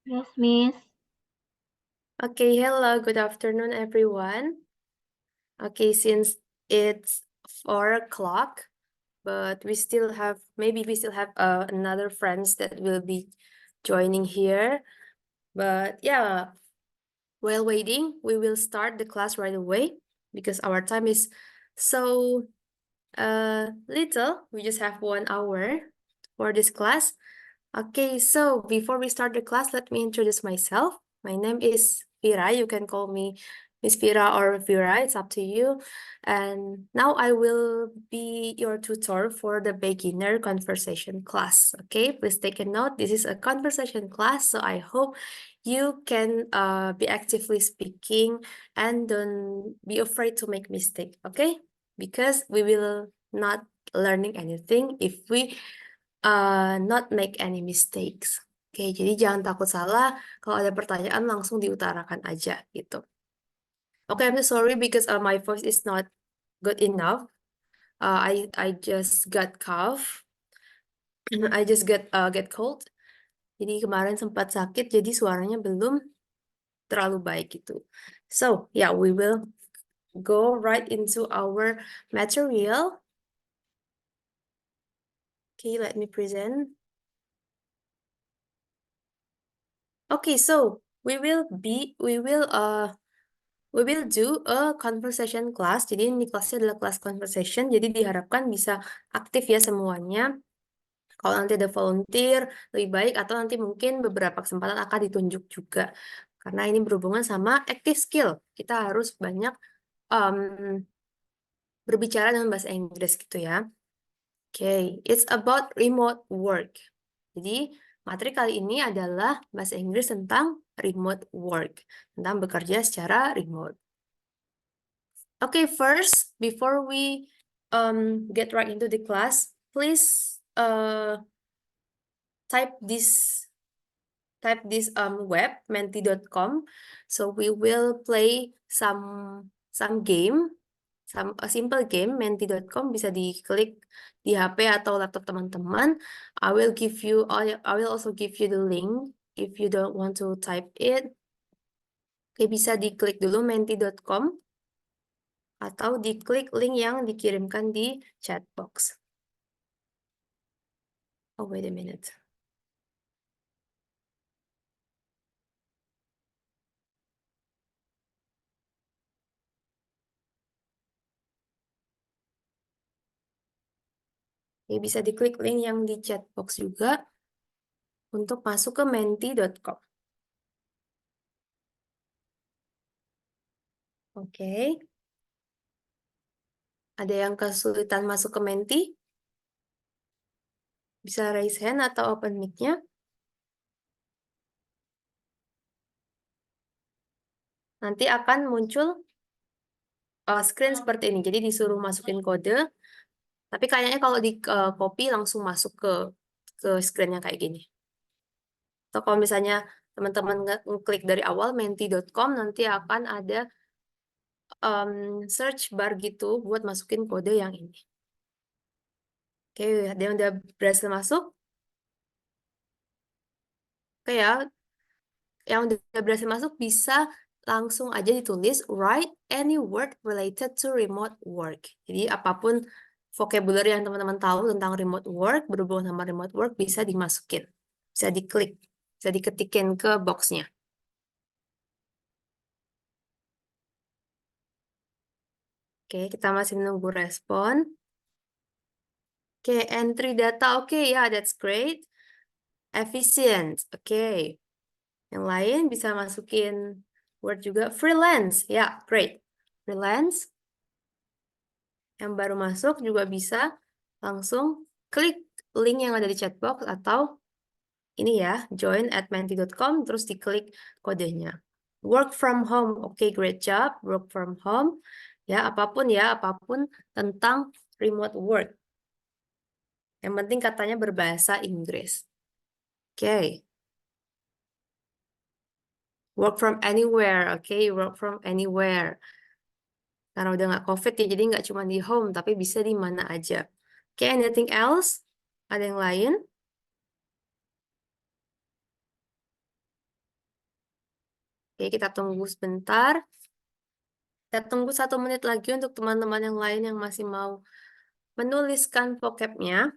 Yes, Miss. Okay, hello, good afternoon, everyone. Okay, since it's 4 o'clock, but maybe we still have another friends that will be joining here. But yeah, while waiting, we will start the class right away because our time is so little. We just have 1 hour for this class. Okay, so before we start the class, let me introduce myself. My name is Vira. You can call me Miss Vira or Vira, it's up to you. And now I will be your tutor for the beginner conversation class. Okay, please take a note. This is a conversation class, so I hope you can be actively speaking and don't be afraid to make mistake. Okay, because we will not learning anything if we not make any mistakes. Oke, jadi jangan takut salah. Kalau ada pertanyaan langsung diutarakan aja gitu. Oke, I'm so sorry because my voice is not good enough. I just got cough. I just get cold. Jadi kemarin sempat sakit, jadi suaranya belum terlalu baik gitu. So, yeah, we will go right into our material. Okay, let me present. Okay, so we will do a conversation class. Jadi ini kelasnya adalah kelas conversation. Jadi diharapkan bisa aktif ya semuanya. Kalau nanti ada volunteer, lebih baik atau nanti mungkin beberapa kesempatan akan ditunjuk juga. Karena ini berhubungan sama active skill. Kita harus banyak berbicara dengan bahasa Inggris gitu ya. Okay, it's about remote work. Jadi materi kali ini adalah bahasa Inggris tentang remote work, tentang bekerja secara remote. Okay, first, before we get right into the class, please type this web menti.com. So we will play some game, a simple game. Menti.com bisa diklik di HP atau laptop teman-teman. I will also give you the link if you don't want to type it. Oke, bisa diklik dulu menti.com atau diklik link yang dikirimkan di chat box. Oh, wait a minute. Oke, bisa diklik link yang di chat box juga untuk masuk ke menti.com. Oke. Ada yang kesulitan masuk ke Menti? Bisa raise hand atau open mic-nya. Nanti akan muncul screen seperti ini. Jadi disuruh masukin kode. Tapi kayaknya kalau di copy langsung masuk ke screen yang kayak gini. Atau kalau misalnya teman-teman ngeklik dari awal menti.com, nanti akan ada search bar gitu buat masukin kode yang ini. Oke, ada yang udah berhasil masuk? Oke ya, yang udah berhasil masuk bisa langsung aja ditulis write any word related to remote work. Jadi apapun vocabulary yang teman-teman tahu tentang remote work, berhubungan sama remote work bisa dimasukin. Bisa diklik, bisa diketikin ke boxnya. Oke, kita masih menunggu respon. Oke, entry data. Oke, ya, that's great. Efficient. Oke. Yang lain bisa masukin word juga. Freelance. Ya, great. Freelance. Yang baru masuk juga bisa langsung klik link yang ada di chat box atau ini ya, join@menti.com, terus diklik kodenya. Work from home, oke, great job, work from home. Ya, apapun tentang remote work. Yang penting katanya berbahasa Inggris. Oke. Work from anywhere, oke, work from anywhere. Karena udah nggak COVID ya, jadi nggak cuma di home, tapi bisa di mana aja. Oke, anything else? Ada yang lain? Oke, kita tunggu sebentar. Kita tunggu 1 menit lagi untuk teman-teman yang lain yang masih mau menuliskan vocabnya.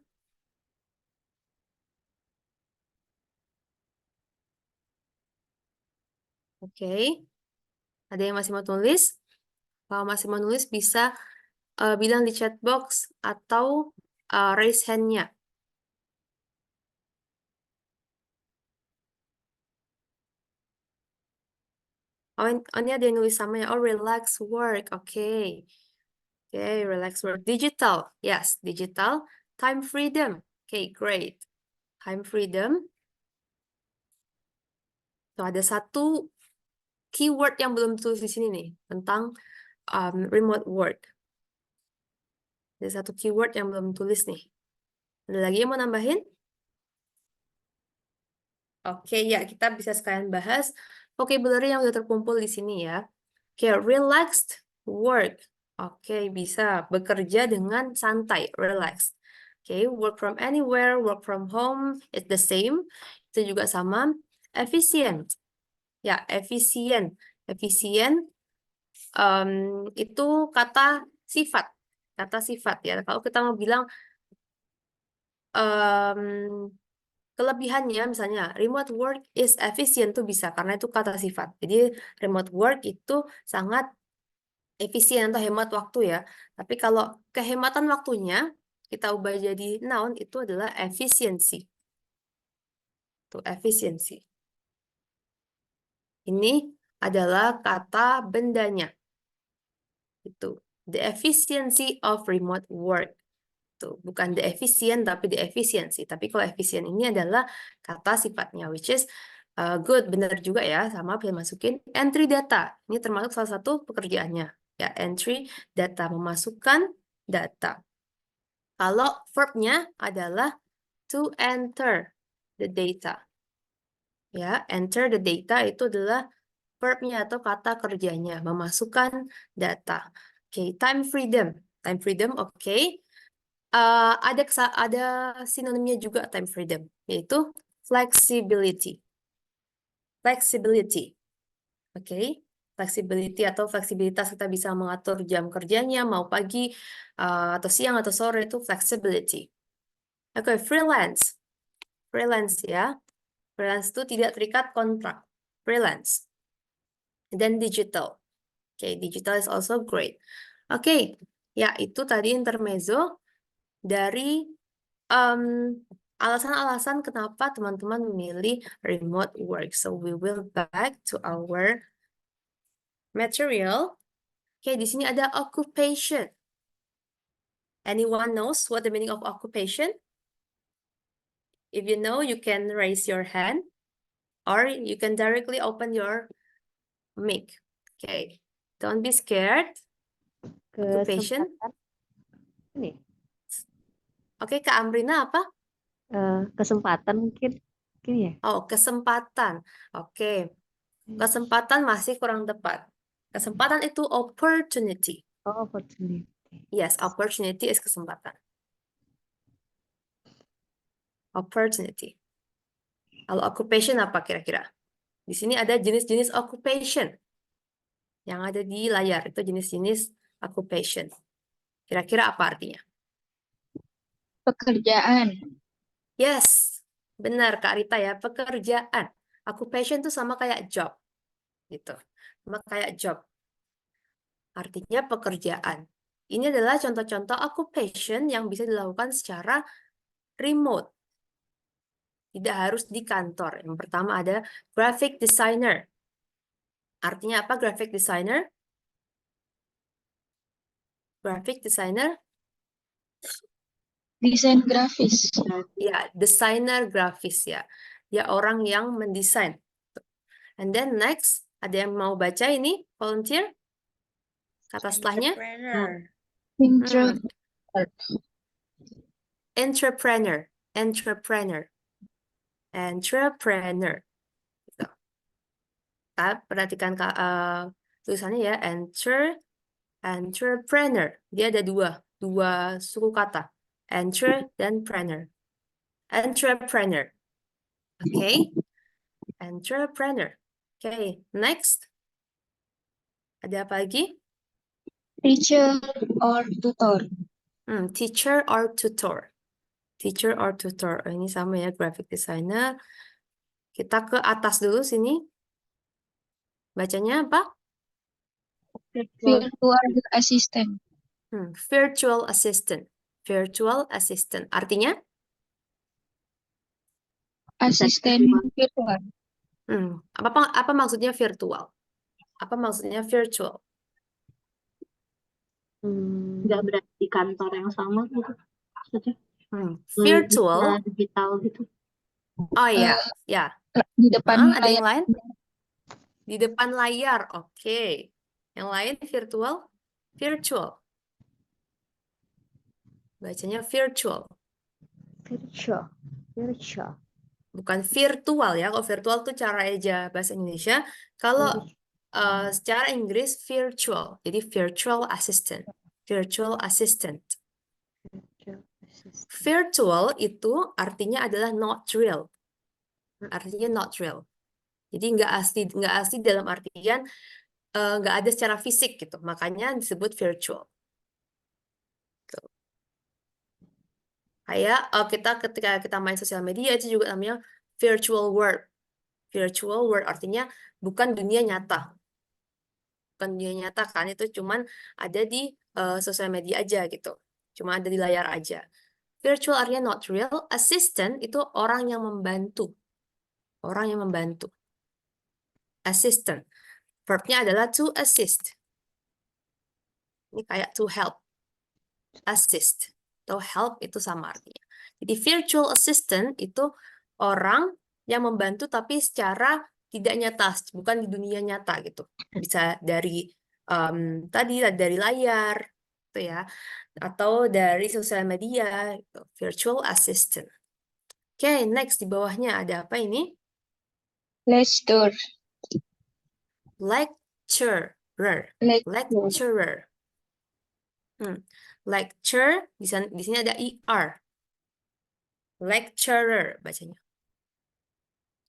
Oke, ada yang masih mau tulis? Kalau masih mau nulis bisa bilang di chat box atau raise hand-nya. Oh, ini ada yang nulis sama ya. Oh, relax work. Oke. Oke, relax work. Digital. Yes, digital. Time freedom. Oke, great. Time freedom. Tuh, ada satu keyword yang belum tulis di sini nih. Tentang remote work. Ada satu keyword yang belum tulis nih. Ada lagi yang mau nambahin? Oke, ya kita bisa sekalian bahas vocabulary yang udah terkumpul di sini ya. Oke, relaxed work. Oke, bisa bekerja dengan santai, relax. Oke, work from anywhere, work from home, it's the same. Itu juga sama. Efficient. Ya, efisien. Efisien itu kata sifat. Kata sifat ya. Kalau kita mau bilang kelebihannya misalnya remote work is efficient tuh bisa karena itu kata sifat. Jadi remote work itu sangat efisien atau hemat waktu ya. Tapi kalau kehematan waktunya kita ubah jadi noun itu adalah efisiensi. Tuh efisiensi. Ini adalah kata bendanya. Itu the efficiency of remote work. Tuh, bukan the efficient tapi the efficiency. Tapi kalau efisien ini adalah kata sifatnya, which is good, benar juga ya, sama bisa masukin entry data. Ini termasuk salah satu pekerjaannya. Ya, entry data, memasukkan data. Kalau verbnya adalah to enter the data. Ya, enter the data itu adalah verbnya atau kata kerjanya, memasukkan data. Oke, time freedom. Time freedom, oke. Ada sinonimnya juga time freedom, yaitu flexibility. Flexibility. Oke. Flexibility atau fleksibilitas kita bisa mengatur jam kerjanya, mau pagi atau siang atau sore itu flexibility. Oke, freelance. Freelance ya. Freelance itu tidak terikat kontrak. Freelance. Dan digital. Oke, digital is also great. Oke, ya itu tadi intermezzo dari alasan-alasan kenapa teman-teman memilih remote work. So we will back to our material. Oke, di sini ada occupation. Anyone knows what the meaning of occupation? If you know, you can raise your hand or you can directly open your mic. Okay, don't be scared. Occupation. Kesempatan ini Oke, Kak Amrina apa? kesempatan mungkin ya. Oh, kesempatan. Oke, kesempatan masih kurang tepat. Kesempatan itu opportunity. Oh, opportunity. Yes, opportunity is kesempatan. Opportunity. Kalau occupation apa kira-kira? Di sini ada jenis-jenis occupation. Yang ada di layar itu jenis-jenis occupation. Kira-kira apa artinya? Pekerjaan. Yes, benar Kak Rita ya, pekerjaan. Occupation itu sama kayak job. Gitu. Sama kayak job. Artinya pekerjaan. Ini adalah contoh-contoh occupation yang bisa dilakukan secara remote. Tidak harus di kantor. Yang pertama ada graphic designer. Artinya apa graphic designer? Graphic designer? Desain grafis. Ya, desainer grafis ya. Ya, orang yang mendesain. And then next, ada yang mau baca ini? Volunteer? Kata setelahnya? Intro. Entrepreneur. Entrepreneur. Entrepreneur. Gitu. Kita perhatikan tulisannya ya. Entrepreneur. Dia ada dua suku kata. Entre dan preneur. Entrepreneur. Oke. Entrepreneur. Okay, next. Ada apa lagi? Teacher or tutor. Teacher or tutor. Teacher or tutor. Oh, ini sama ya, graphic designer. Kita ke atas dulu sini. Bacanya apa? Virtual assistant. Virtual assistant. Virtual assistant. Artinya? Asisten virtual. Apa maksudnya virtual? Apa maksudnya virtual? Nggak berada di kantor yang sama gitu. Maksudnya Virtual. digital gitu. Oh ya, ya. Di depan Ada yang layar. lain? Di depan layar. Oke. Yang lain virtual? Virtual. Bacanya virtual. Virtual. Bukan virtual ya. Kalau virtual tuh cara eja bahasa Indonesia. Kalau secara Inggris virtual. Jadi virtual assistant. Virtual assistant. Virtual itu artinya adalah not real. Artinya not real. Jadi nggak asli dalam artian nggak ada secara fisik gitu. Makanya disebut virtual. Tuh. Kayak ketika kita main sosial media itu juga namanya virtual world. Virtual world artinya bukan dunia nyata. Bukan dunia nyata kan, itu cuman ada di sosial media aja gitu. Cuma ada di layar aja. Virtual artinya not real. Assistant itu orang yang membantu. Orang yang membantu. Assistant. Verbnya adalah to assist. Ini kayak to help. Assist. To help itu sama artinya. Jadi virtual assistant itu orang yang membantu tapi secara tidak nyata, bukan di dunia nyata gitu. Bisa dari tadi dari layar, gitu ya, atau dari sosial media, gitu. Virtual assistant. Oke, next di bawahnya ada apa ini? Lecturer. Lecturer. Lecturer. Lecture di sini ada er. Lecturer bacanya.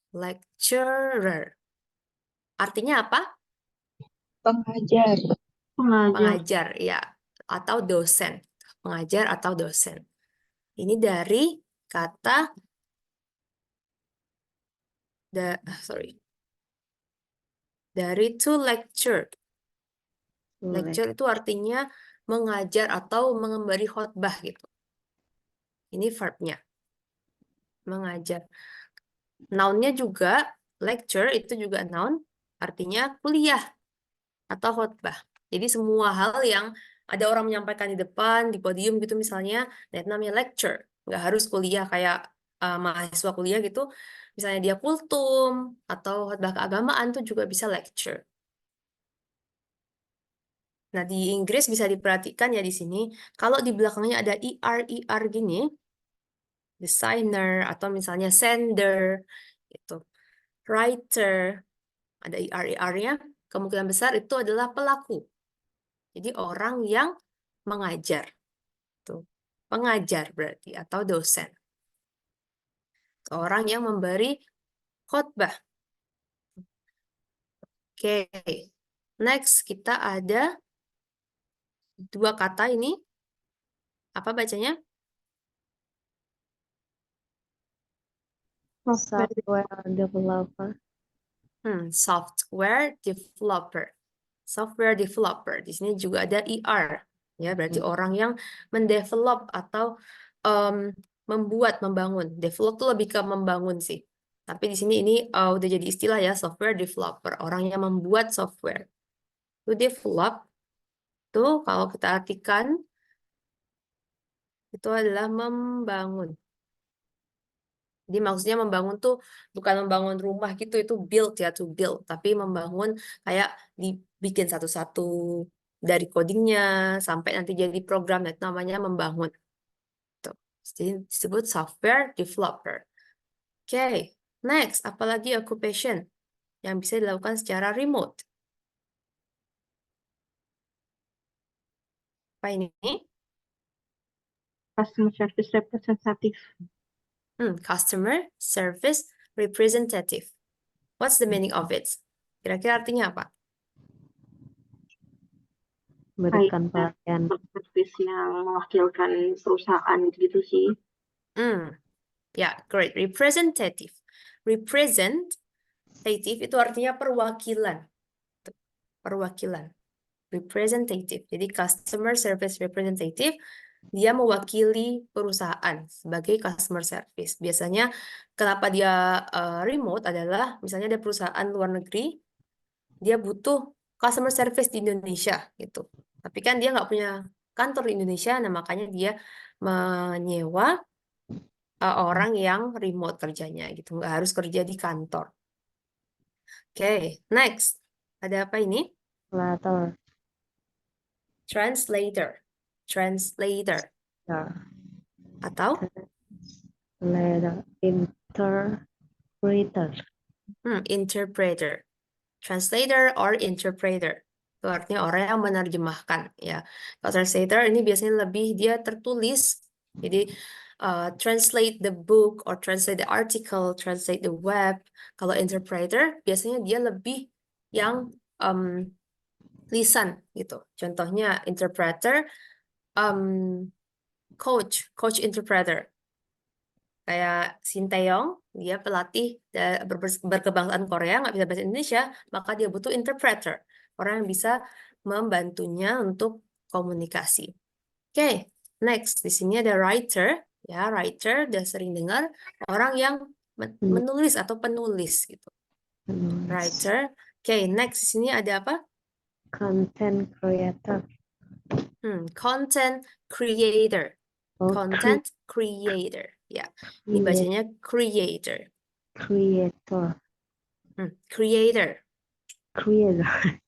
Lecturer. Artinya apa? Pengajar. Pengajar, ya. Atau dosen. Pengajar atau dosen. Ini dari kata dari to lecture. Lecture itu artinya mengajar atau memberi khotbah gitu. Ini verbnya. Mengajar. Noun-nya juga lecture itu juga noun, artinya kuliah atau khotbah. Jadi semua hal yang ada orang menyampaikan di depan, di podium gitu misalnya, nah itu namanya lecture. Nggak harus kuliah kayak mahasiswa kuliah gitu. Misalnya dia kultum atau khotbah keagamaan tuh juga bisa lecture. Nah, di Inggris bisa diperhatikan ya di sini, kalau di belakangnya ada er gini, designer atau misalnya sender gitu. Writer, ada er-nya, kemungkinan besar itu adalah pelaku. Jadi orang yang mengajar. Tuh. Pengajar berarti atau dosen. Orang yang memberi khotbah. Oke. Next kita ada dua kata ini. Apa bacanya? Software developer. Software developer. Software developer. Di sini juga ada er. Ya, berarti orang yang mendevelop atau membuat, membangun. Develop tuh lebih ke membangun sih. Tapi di sini ini udah jadi istilah ya, software developer. Orang yang membuat software. To develop, tuh kalau kita artikan, itu adalah membangun. Jadi maksudnya membangun tuh bukan membangun rumah gitu, itu build ya, to build. Tapi membangun kayak dibikin satu-satu dari codingnya sampai nanti jadi program, itu namanya membangun. Tuh. Jadi disebut software developer. Oke, next, apalagi occupation yang bisa dilakukan secara remote. Apa ini? Customer service representative. Customer service representative. What's the meaning of it? Kira-kira artinya apa? Kayak Berikan pelatihan. service yang mewakilkan perusahaan gitu sih. Ya, great. Representative. Representative itu artinya perwakilan. Perwakilan. Representative. Jadi customer service representative, dia mewakili perusahaan sebagai customer service. Biasanya kenapa dia remote adalah misalnya ada perusahaan luar negeri, dia butuh customer service di Indonesia gitu. Tapi kan dia nggak punya kantor di Indonesia, nah makanya dia menyewa orang yang remote kerjanya gitu, nggak harus kerja di kantor. Oke, next. Ada apa ini? Translator. Translator. Translator. Ya. Atau Translator. Interpreter. interpreter. Translator or interpreter. Itu artinya orang yang menerjemahkan. Ya. Kalau translator ini biasanya lebih dia tertulis. Jadi translate the book or translate the article, translate the web. Kalau interpreter biasanya dia lebih yang lisan gitu. Contohnya interpreter, coach interpreter. Kayak Shin Tae-yong, dia pelatih berkebangsaan Korea, nggak bisa bahasa Indonesia, maka dia butuh interpreter, orang yang bisa membantunya untuk komunikasi. Oke, next di sini ada writer, ya writer udah sering dengar orang yang menulis atau penulis gitu. Penulis. Writer. Oke, next di sini ada apa? Content creator. Content creator. Oh, Content creator. Ya, ini bacanya creator. creator. Creator. Creator.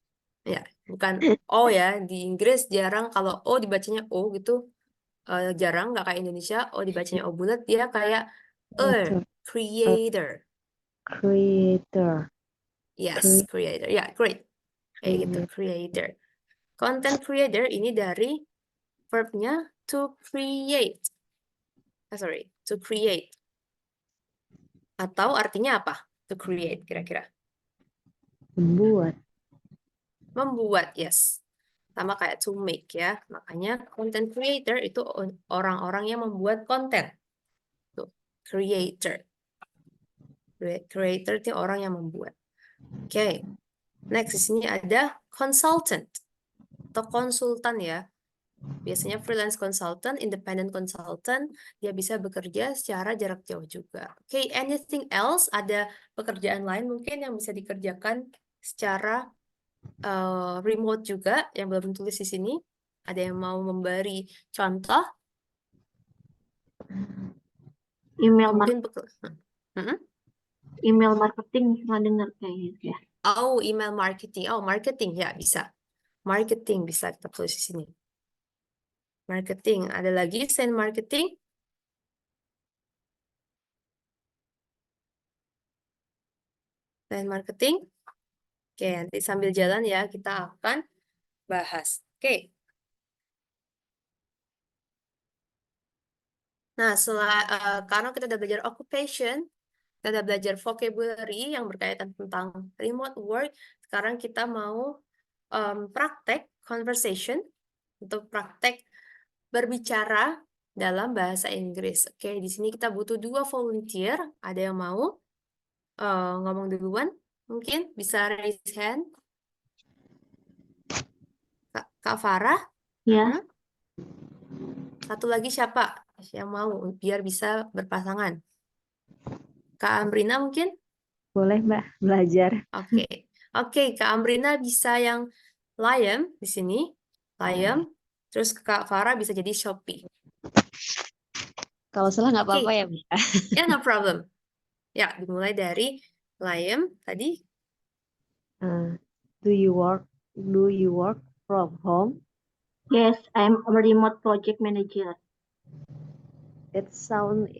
Ya, bukan O ya. Di Inggris jarang kalau O dibacanya O gitu. Jarang, nggak kayak Indonesia. O dibacanya O bulat, dia kayak creator. Creator. Yes, creator. Ya, great. Kayak gitu, creator. Content creator ini dari verbnya to create. To create. Atau artinya apa? To create, kira-kira. Membuat. Membuat, yes. Sama kayak to make ya. Makanya content creator itu orang-orang yang membuat konten. Tuh, creator. Creator itu orang yang membuat. Oke. Next, di sini ada consultant atau konsultan ya. Biasanya freelance consultant, independent consultant, dia bisa bekerja secara jarak jauh juga. Oke, anything else? Ada pekerjaan lain mungkin yang bisa dikerjakan secara remote juga yang belum tulis di sini. Ada yang mau memberi contoh? Email Mungkin email marketing pernah dengar kayak gitu ya. Oh, email marketing. Oh, marketing ya bisa. Marketing bisa kita tulis di sini. Marketing. Ada lagi selain marketing? Selain marketing? Oke, nanti sambil jalan ya kita akan bahas. Oke. Nah, karena kita udah belajar occupation, kita udah belajar vocabulary yang berkaitan tentang remote work, sekarang kita mau praktek conversation, untuk praktek berbicara dalam bahasa Inggris. Oke, di sini kita butuh 2 volunteer. Ada yang mau ngomong duluan? Mungkin bisa raise hand. Kak Farah? Ya. Satu lagi siapa yang mau biar bisa berpasangan? Kak Amrina mungkin? Boleh, Mbak, belajar. Oke, Kak Amrina bisa yang Liam di sini. Liam. Terus Kak Farah bisa jadi Shopee. Kalau salah nggak apa-apa ya, Mbak. Ya, no problem. Ya, dimulai dari Liam tadi. Do you work from home? Yes, I'm a remote project manager. It sounds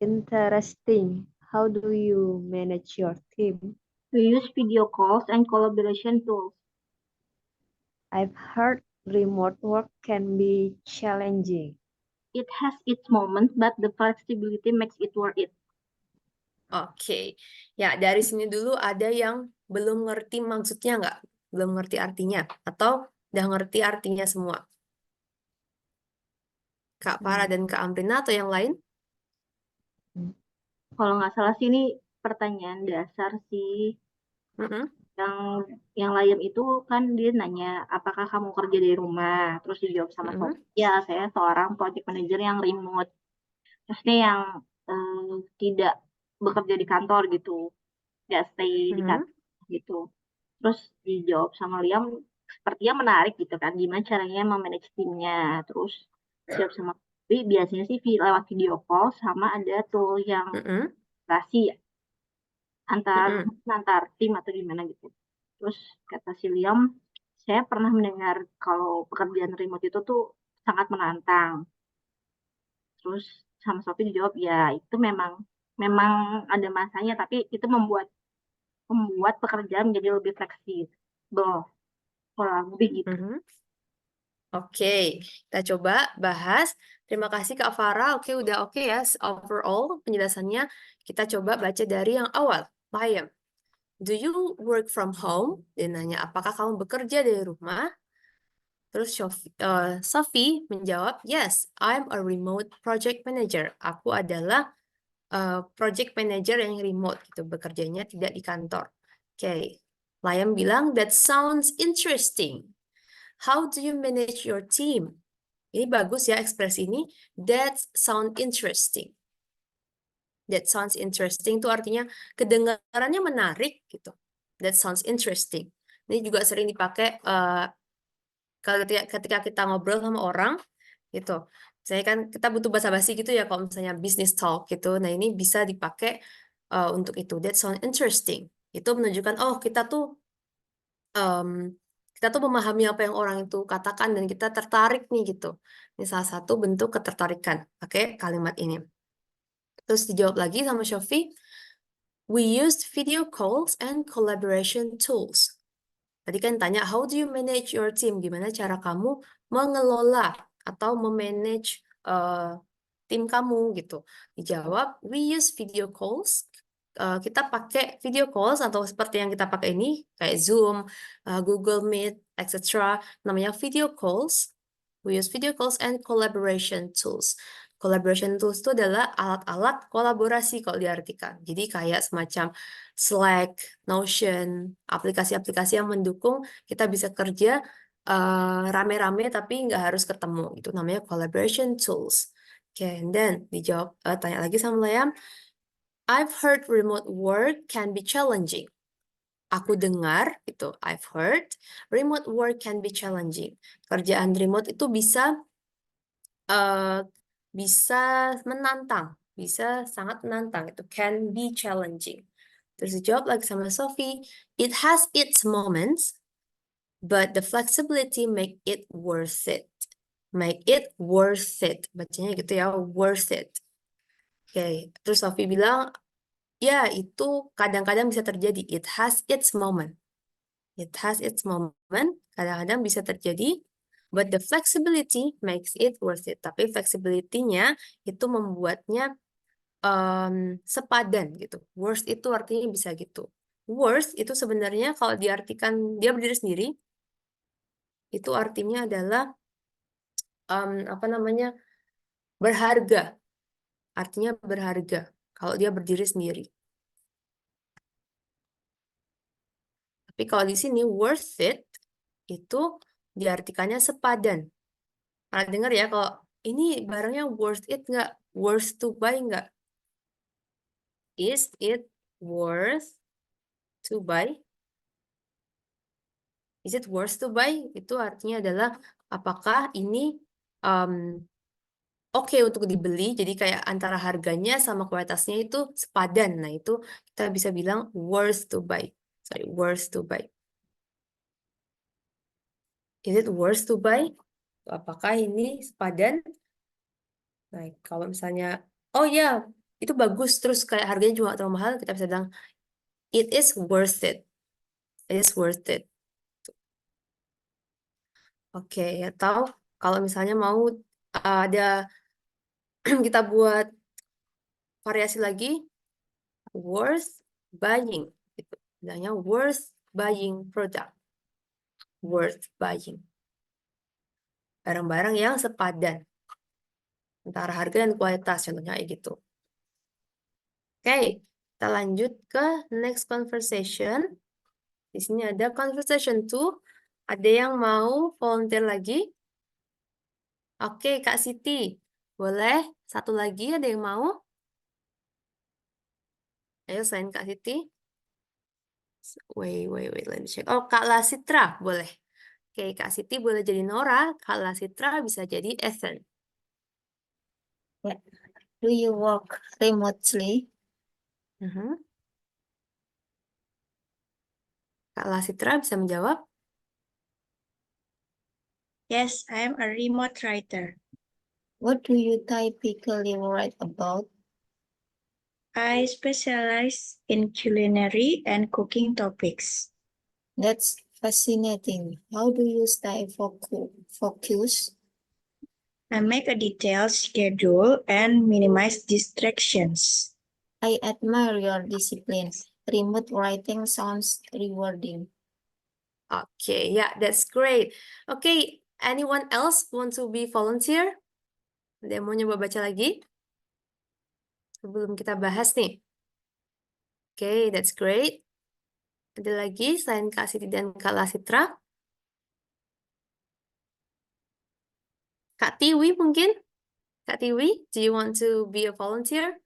interesting. How do you manage your team? We use video calls and collaboration tools. I've heard remote work can be challenging. It has its moments, but the flexibility makes it worth it. Oke. Ya, dari sini dulu ada yang belum ngerti maksudnya nggak? Belum ngerti artinya? Atau udah ngerti artinya semua? Kak Farah dan Kak Amrina atau yang lain? Kalau nggak salah sih ini pertanyaan dasar sih. Mm-mm. Yang Layem itu kan dia nanya, apakah kamu kerja dari rumah? Terus dijawab sama Mm-mm. Sophie, ya saya seorang project manager yang remote. Maksudnya yang tidak bekerja di kantor gitu, nggak stay di Mm-mm. kantor gitu. Terus dijawab sama Liam, sepertinya menarik gitu kan, gimana caranya memanage timnya. Terus dijawab sama Sophie, biasanya sih lewat video call sama ada tool yang Mm-mm. kasih antar Mm-mm. antar tim atau gimana gitu. Terus kata si Liam, saya pernah mendengar kalau pekerjaan remote itu tuh sangat menantang. Terus sama Sophie dijawab, ya itu memang memang ada masanya, tapi itu membuat membuat pekerjaan menjadi lebih fleksibel. Kurang lebih gitu. Mhm. Oke, kita coba bahas. Terima kasih Kak Farah. Oke, udah oke ya overall penjelasannya. Kita coba baca dari yang awal. Layem, do you work from home? Dia nanya, apakah kamu bekerja dari rumah? Terus Sophie menjawab, yes, I'm a remote project manager. Aku adalah project manager yang remote gitu, bekerjanya tidak di kantor. Oke, Layem bilang, that sounds interesting. How do you manage your team? Ini bagus ya ekspresi ini. That sound interesting. That sounds interesting itu artinya kedengarannya menarik gitu. That sounds interesting. Ini juga sering dipakai kalau ketika kita ngobrol sama orang gitu. Saya kan kita butuh basa-basi gitu ya kalau misalnya business talk gitu. Nah, ini bisa dipakai untuk itu. That sounds interesting. Itu menunjukkan oh kita tuh memahami apa yang orang itu katakan dan kita tertarik nih gitu. Ini salah satu bentuk ketertarikan pakai kalimat ini. Terus dijawab lagi sama Shofi, we used video calls and collaboration tools. Tadi kan tanya, how do you manage your team? Gimana cara kamu mengelola atau memanage tim kamu gitu. Dijawab, we use video calls. Kita pakai video calls atau seperti yang kita pakai ini, kayak Zoom, Google Meet, etc. Namanya video calls. We use video calls and collaboration tools. Collaboration tools itu adalah alat-alat kolaborasi kalau diartikan. Jadi kayak semacam Slack, Notion, aplikasi-aplikasi yang mendukung kita bisa kerja rame-rame tapi nggak harus ketemu. Itu namanya collaboration tools. Oke, and then dijawab, tanya lagi sama Liam, I've heard remote work can be challenging. Aku dengar, itu I've heard, remote work can be challenging. Kerjaan remote itu bisa menantang, bisa sangat menantang. Itu can be challenging. Terus dijawab lagi sama Sophie, it has its moments, but the flexibility make it worth it. Make it worth it. Bacanya gitu ya, worth it. Oke, terus Sophie bilang, ya itu kadang-kadang bisa terjadi. It has its moment. It has its moment. Kadang-kadang bisa terjadi. But the flexibility makes it worth it. Tapi flexibility-nya itu membuatnya sepadan gitu. Worth itu artinya bisa gitu. Worth itu sebenarnya kalau diartikan dia berdiri sendiri, itu artinya adalah apa namanya berharga. Artinya berharga kalau dia berdiri sendiri. Tapi kalau di sini worth it itu diartikannya sepadan. Pernah dengar ya kalau ini barangnya worth it nggak? Worth to buy nggak? Is it worth to buy? Is it worth to buy? Itu artinya adalah apakah ini oke untuk dibeli. Jadi kayak antara harganya sama kualitasnya itu sepadan. Nah itu kita bisa bilang worth to buy. Sorry, worth to buy. Is it worth to buy? Apakah ini sepadan? Nah, kalau misalnya, oh ya, itu bagus, terus kayak harganya juga nggak terlalu mahal, kita bisa bilang, it is worth it. It is worth it. Oke, atau kalau misalnya mau ada, kita buat variasi lagi, worth buying. Gitu. Bilangnya worth buying product. Worth buying. Barang-barang yang sepadan. Antara harga dan kualitas, contohnya kayak gitu. Oke, kita lanjut ke next conversation. Di sini ada conversation 2. Ada yang mau volunteer lagi? Oke, Kak Siti. Boleh? Satu lagi ada yang mau? Ayo, selain Kak Siti. Wait, let me check. Oh, Kak Lasitra, boleh. Oke, Kak Siti boleh jadi Nora, Kak Lasitra bisa jadi Ethan. Do you work remotely? Mhm. Kak Lasitra bisa menjawab? Yes, I am a remote writer. What do you typically write about? I specialize in culinary and cooking topics. That's fascinating. How do you stay focus? I make a detailed schedule and minimize distractions. I admire your discipline. Remote writing sounds rewarding. Oke, ya, that's great. Oke, anyone else want to be volunteer? Ada yang mau nyoba baca lagi? Sebelum kita bahas nih. Oke, that's great. Ada lagi selain Kak Siti dan Kak Lasitra? Kak Tiwi mungkin? Kak Tiwi, do you want to be a volunteer?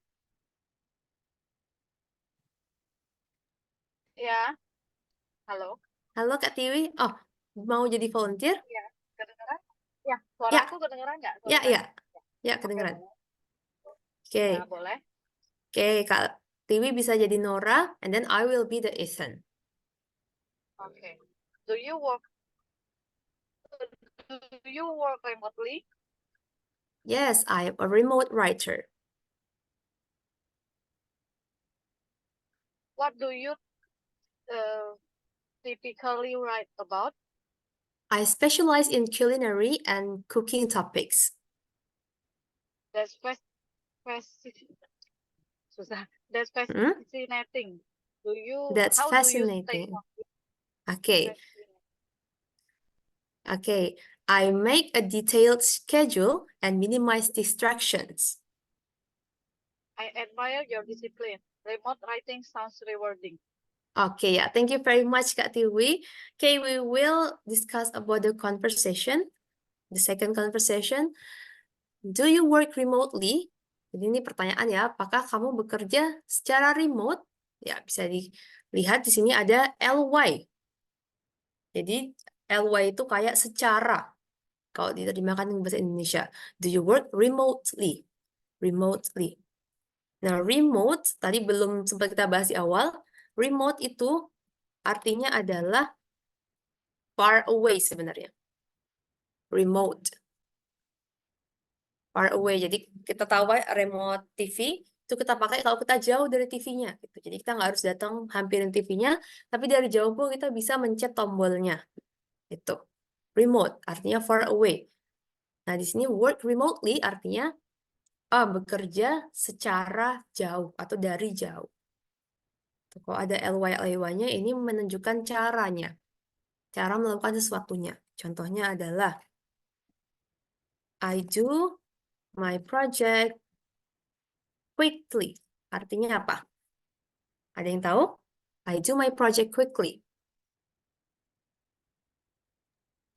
Ya, halo. Halo Kak Tiwi. Oh, mau jadi volunteer? Ya, kedengeran? Ya, suara Ya. aku kedengeran nggak? Ya, Suara ya. Ya, Oke, kedengeran. boleh. Oke. Ya, boleh. Oke, Kak Tiwi bisa jadi Nora, and then I will be the Ethan. Oke. Do you work remotely? Yes, I am a remote writer. What do you typically write about? I specialize in culinary and cooking topics. That's susah. That's Hmm? fascinating. That's How do you stay fascinating. focused? Okay. Okay. I make a detailed schedule and minimize distractions. I admire your discipline. Remote writing sounds rewarding. Okay, yeah. Thank you very much, Kak Tiwi. Okay, we will discuss about the conversation. The second conversation. Do you work remotely? Jadi ini pertanyaan ya, apakah kamu bekerja secara remote? Ya, bisa dilihat di sini ada ly. Jadi ly itu kayak secara. Kalau diterjemahkan ke bahasa Indonesia. Do you work remotely? Remotely. Nah, remote tadi belum sempat kita bahas di awal. Remote itu artinya adalah far away sebenarnya. Remote. Far away. Jadi kita tahu remote TV itu kita pakai kalau kita jauh dari TV-nya. Gitu. Jadi kita nggak harus datang hampirin TV-nya, tapi dari jauh pun kita bisa mencet tombolnya. Itu. Remote artinya far away. Nah, di sini work remotely artinya bekerja secara jauh atau dari jauh. Kalau ada ly-nya ini menunjukkan caranya. Cara melakukan sesuatunya. Contohnya adalah I do my project quickly. Artinya apa? Ada yang tahu? I do my project quickly.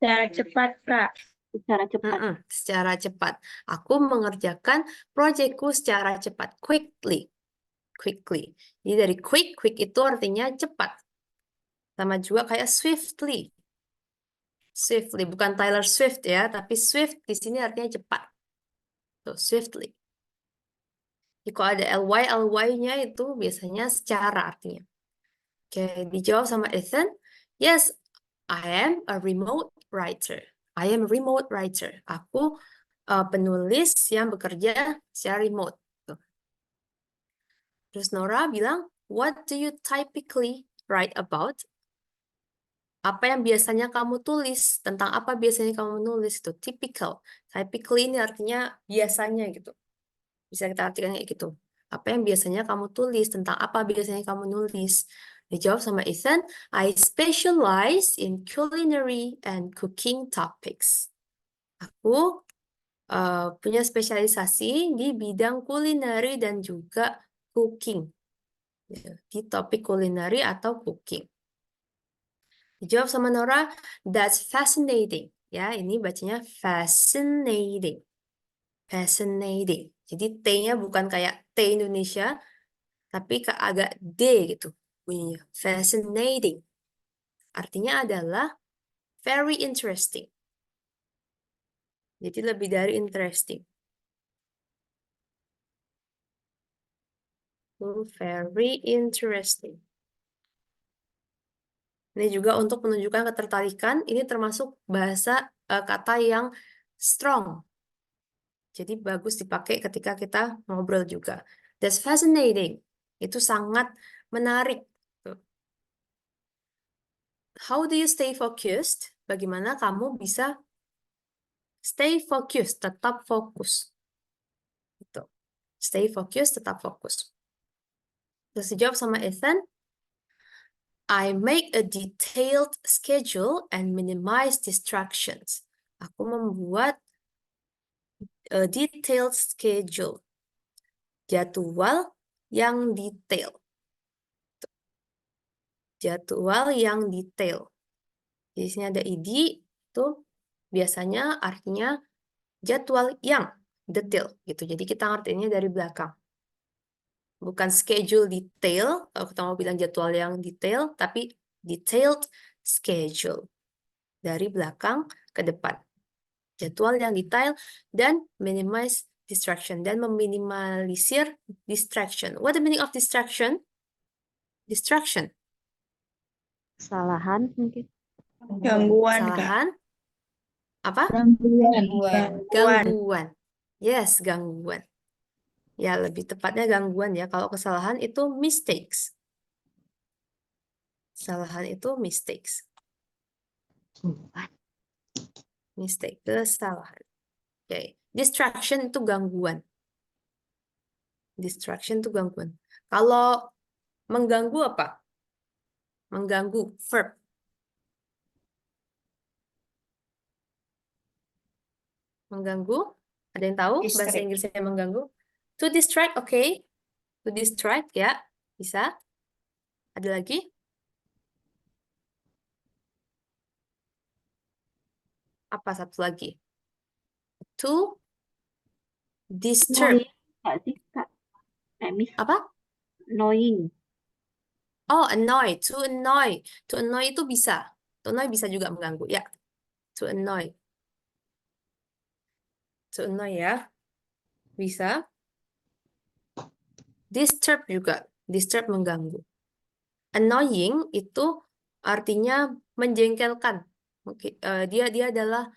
Secara cepat, Kak. Secara cepat. Secara cepat. Aku mengerjakan proyekku secara cepat. Quickly. Quickly. Jadi dari quick itu artinya cepat. Sama juga kayak swiftly. Swiftly, bukan Taylor Swift ya, tapi swift di sini artinya cepat. So, swiftly. Jadi kalau ada ly-nya itu biasanya secara artinya. Oke, dijawab sama Ethan. Yes, I am a remote writer. I am a remote writer. Aku penulis yang bekerja secara remote. Tuh. Terus Nora bilang, what do you typically write about? Apa yang biasanya kamu tulis? Tentang apa biasanya kamu menulis? Itu typical. Typically ini artinya biasanya gitu. Bisa kita artikan kayak gitu. Apa yang biasanya kamu tulis? Tentang apa biasanya kamu nulis? Dijawab sama Ethan, I specialize in culinary and cooking topics. Aku punya spesialisasi di bidang kulineri dan juga cooking. Ya, di topik kulineri atau cooking. Dijawab sama Nora, that's fascinating. Ya, ini bacanya fascinating. Fascinating. Jadi T-nya bukan kayak T Indonesia, tapi agak D gitu bunyinya. Fascinating. Artinya adalah very interesting. Jadi lebih dari interesting. Very interesting. Ini juga untuk menunjukkan ketertarikan, ini termasuk bahasa kata yang strong. Jadi bagus dipakai ketika kita ngobrol juga. That's fascinating. Itu sangat menarik. How do you stay focused? Bagaimana kamu bisa stay focused, tetap fokus. Gitu. Stay focused, tetap fokus. Terus dijawab sama Ethan, I make a detailed schedule and minimize distractions. Aku membuat a detailed schedule. Jadwal yang detail. Jadwal yang detail. Di sini ada id, itu biasanya artinya jadwal yang detail gitu. Jadi kita ngertiinnya dari belakang. Bukan schedule detail, kalau kita mau bilang jadwal yang detail, tapi detailed schedule. Dari belakang ke depan. Jadwal yang detail dan minimize distraction. Dan meminimalisir distraction. What the meaning of distraction? Distraction. Kesalahan mungkin. Gangguan, Kak. Kesalahan. Apa? Gangguan. Gangguan. Yes, gangguan. Ya, lebih tepatnya gangguan ya. Kalau kesalahan itu mistakes. Kesalahan itu mistakes. Mistake, kesalahan. Oke. Distraction itu gangguan. Distraction itu gangguan. Kalau mengganggu apa? Mengganggu, verb. Mengganggu? Ada yang tahu bahasa Distract. Inggrisnya mengganggu? To distract, oke. To distract, ya. Bisa. Ada lagi? Apa satu lagi? To disturb. Annoying nggak sih, Kak? Miss, Apa? annoying. Oh, annoy. To annoy. To annoy itu bisa. To annoy bisa juga mengganggu. Ya. To annoy. To annoy ya. Bisa. Disturb juga. Disturb mengganggu. Annoying itu artinya menjengkelkan. Dia adalah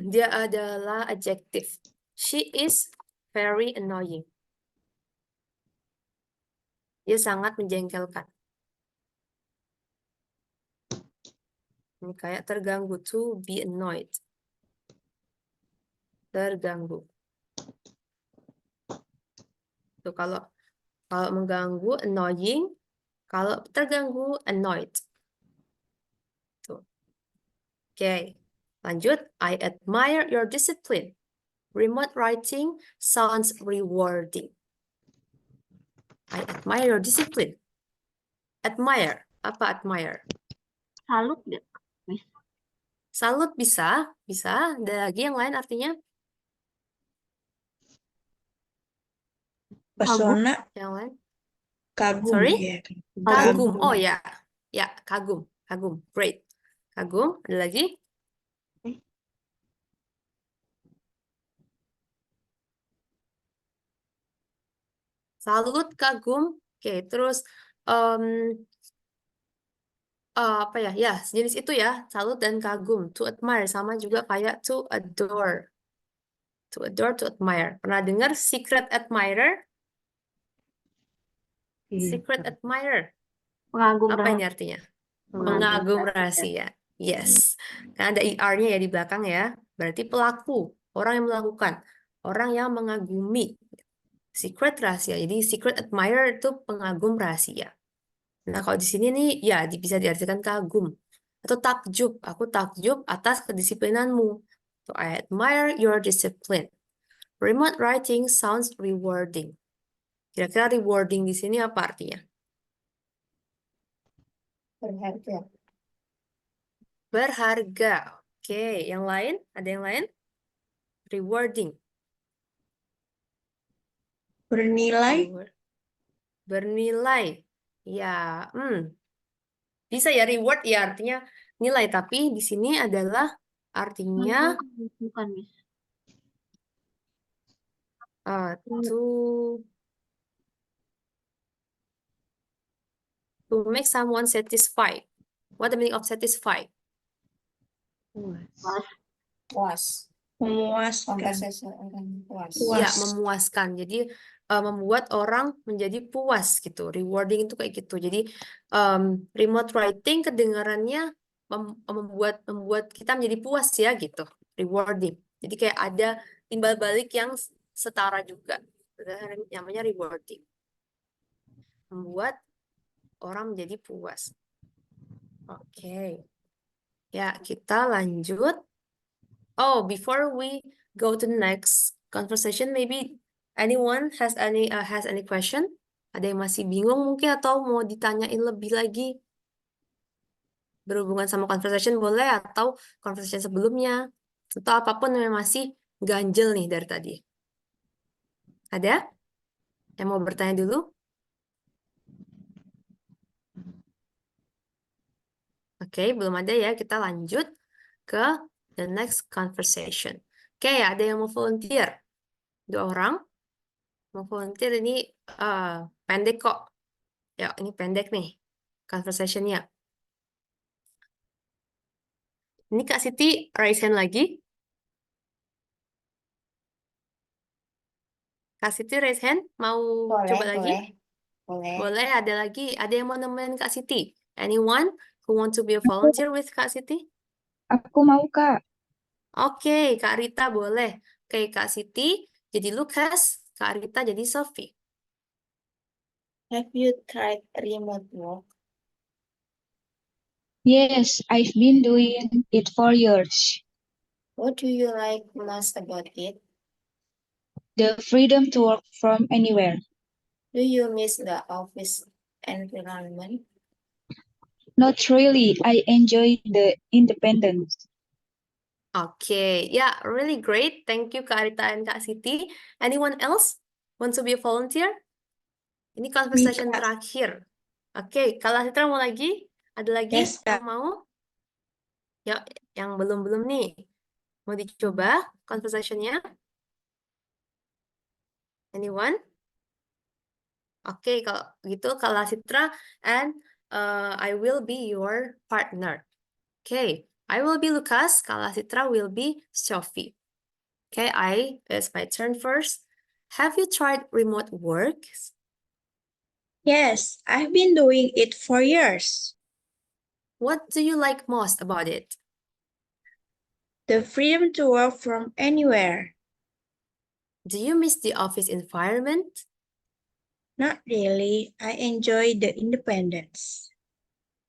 dia adalah adjective. She is very annoying. Dia sangat menjengkelkan. Ini kayak terganggu. To be annoyed. Terganggu. Tuh, kalau mengganggu, annoying. Kalau terganggu, annoyed. Tuh. Oke. Lanjut. I admire your discipline. Remote writing sounds rewarding. I admire your discipline. Admire. Apa admire? Salut nggak, Miss? Salut bisa. Bisa. Ada lagi yang lain artinya? Pesona, Yang lain? kagum. Sorry? Ya. Kagum. Oh ya. Ya, kagum. Kagum. Great. Kagum. Ada lagi? Salut, kagum. Oke, terus apa ya? Ya, sejenis itu ya. Salut dan kagum. To admire sama juga kayak to adore. To adore, to admire. Pernah dengar secret admirer? Secret admirer. Pengagum Apa ini rahasia. artinya? Pengagum Pengagum rahasia. Yes. Kan ada IR-nya ya di belakang ya. Berarti pelaku. Orang yang melakukan. Orang yang mengagumi. Secret rahasia. Jadi secret admirer itu pengagum rahasia. Nah, kalau di sini nih, ya bisa diartikan kagum atau takjub. Aku takjub atas kedisiplinanmu. So, I admire your discipline. Remote writing sounds rewarding. Kira-kira rewarding di sini apa artinya? Berharga. Berharga. Oke, yang lain? Ada yang lain? Rewarding. Bernilai. Bernilai. Ya, bisa ya reward ya artinya nilai, tapi di sini adalah artinya Bukan, Miss. to make someone satisfied. What the meaning of satisfied? Puas. Puas. Memuaskan. Puas. Ya, memuaskan. Jadi membuat orang menjadi puas gitu. Rewarding itu kayak gitu. Jadi remote writing kedengarannya membuat kita menjadi puas ya gitu. Rewarding. Jadi kayak ada timbal balik yang setara juga. Namanya rewarding. Membuat orang menjadi puas. Oke. Ya, kita lanjut. Oh, before we go to the next conversation, maybe anyone has any question? Ada yang masih bingung mungkin atau mau ditanyain lebih lagi? Berhubungan sama conversation boleh atau conversation sebelumnya atau apapun yang masih ganjel nih dari tadi. Ada? Yang mau bertanya dulu? Oke, belum ada ya. Kita lanjut ke the next conversation. Oke, ada yang mau volunteer? 2 orang? Mau volunteer ini pendek kok. Ya, ini pendek nih conversation-nya. Ini Kak Siti raise hand lagi. Kak Siti raise hand, mau coba lagi? Boleh, ada lagi. Ada yang mau nemenin Kak Siti? Anyone who want to be a volunteer with Kak Siti? Aku mau, Kak. Oke, Kak Rita boleh. Oke, Kak Siti jadi Lucas, Kak Rita jadi Sophie. Have you tried remote work? Yes, I've been doing it for years. What do you like most about it? The freedom to work from anywhere. Do you miss the office environment? Not really. I enjoy the independence. Oke, yeah, really great. Thank you Kak Rita and Kak Siti. Anyone else want to be a volunteer? Ini conversation Kak. terakhir. Oke, kalau Citra mau lagi? Ada lagi Yes, yang Kak. mau? Ya, yang belum-belum nih. Mau dicoba conversation-nya? Anyone? Oke, kalau gitu kalau Citra and I will be your partner. Okay, I will be Lucas, Kala Citra will be Sophie. Okay, it's my turn first. Have you tried remote work? Yes, I've been doing it for years. What do you like most about it? The freedom to work from anywhere. Do you miss the office environment? Not really. I enjoy the independence.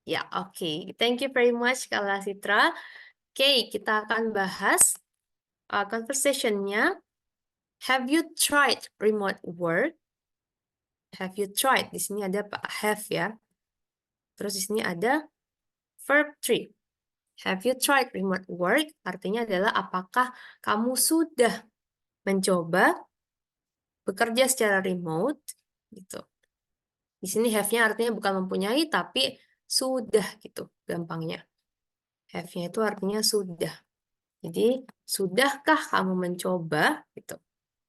Ya, oke. Thank you very much, Kala Citra. Oke, kita akan bahas conversation-nya. Have you tried remote work? Have you tried? Di sini ada have ya. Terus di sini ada verb 3. Have you tried remote work? Artinya adalah apakah kamu sudah mencoba bekerja secara remote? Gitu. Di sini have-nya artinya bukan mempunyai, tapi sudah gitu gampangnya. Have-nya itu artinya sudah. Jadi, sudahkah kamu mencoba? Gitu.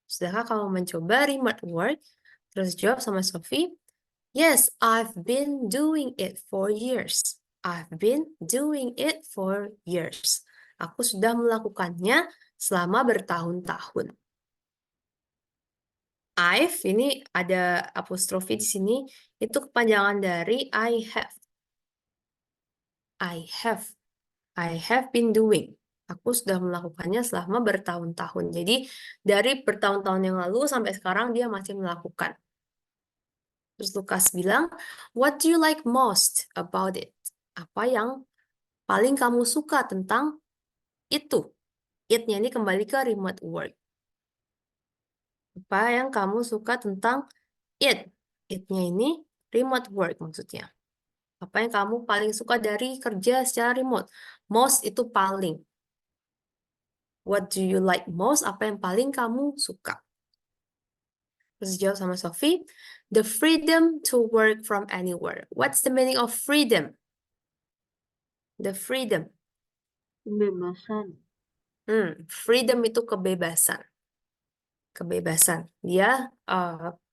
Sudahkah kamu mencoba remote work? Terus jawab sama Sophie, yes, I've been doing it for years. I've been doing it for years. Aku sudah melakukannya selama bertahun-tahun. I've, ini ada apostrofi di sini, itu kepanjangan dari I have. I have. I have been doing. Aku sudah melakukannya selama bertahun-tahun. Jadi, dari bertahun-tahun yang lalu sampai sekarang dia masih melakukan. Terus Lukas bilang, what do you like most about it? Apa yang paling kamu suka tentang itu? It-nya ini kembali ke remote work. Apa yang kamu suka tentang it? It-nya ini remote work maksudnya. Apa yang kamu paling suka dari kerja secara remote? Most itu paling. What do you like most? Apa yang paling kamu suka? Terus jawab sama Sophie, the freedom to work from anywhere. What's the meaning of freedom? The freedom. Kebebasan. Freedom itu kebebasan. Kebebasan. Dia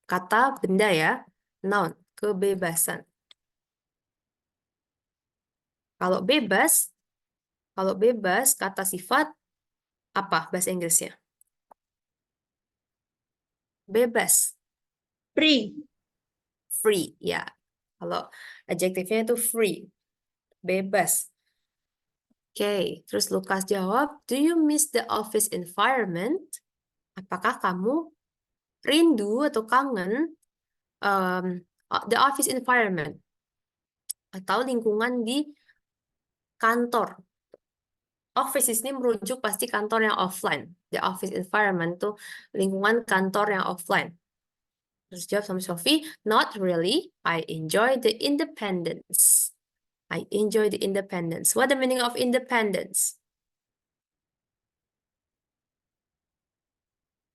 kata benda ya, noun, kebebasan. Kalau bebas kata sifat apa bahasa Inggrisnya? Bebas. Free. Free, ya. Kalau adjektifnya itu free. Bebas. Oke, terus Lukas jawab, do you miss the office environment? Apakah kamu rindu atau kangen the office environment atau lingkungan di kantor? Office ini merujuk pasti kantor yang offline. The office environment tuh lingkungan kantor yang offline. Terus jawab sama Sophie, not really. I enjoy the independence. I enjoy the independence. What the meaning of independence?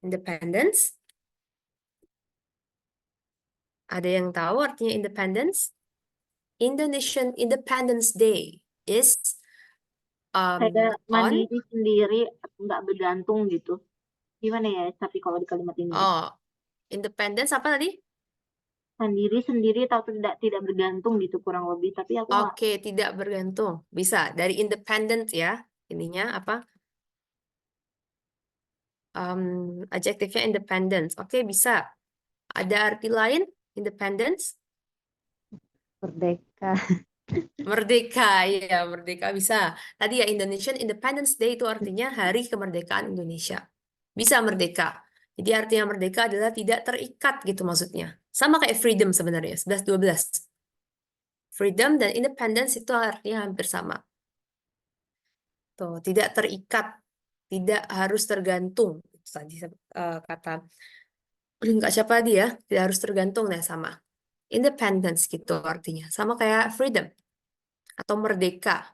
Independence? Ada yang tahu artinya independence? Indonesian Independence Day is Kayak on mandiri sendiri, nggak bergantung gitu. Gimana ya? Tapi kalau di kalimat ini, independence apa tadi? mandiri sendiri atau tidak bergantung gitu kurang lebih. Tapi aku nggak. Oke, tidak bergantung. Bisa dari independent ya. Ininya apa? Adjektifnya independence. Oke, bisa. Ada arti lain independence? Merdeka. Merdeka, ya merdeka bisa. Tadi ya Indonesian Independence Day itu artinya Hari Kemerdekaan Indonesia. Bisa merdeka. Jadi artinya merdeka adalah tidak terikat gitu maksudnya. Sama kayak freedom sebenarnya, 11-12. Freedom dan independence itu artinya hampir sama. Tuh, tidak terikat, tidak harus tergantung. Itu tadi kata nggak siapa dia, tidak harus tergantung ya sama. Independence gitu artinya. Sama kayak freedom atau merdeka.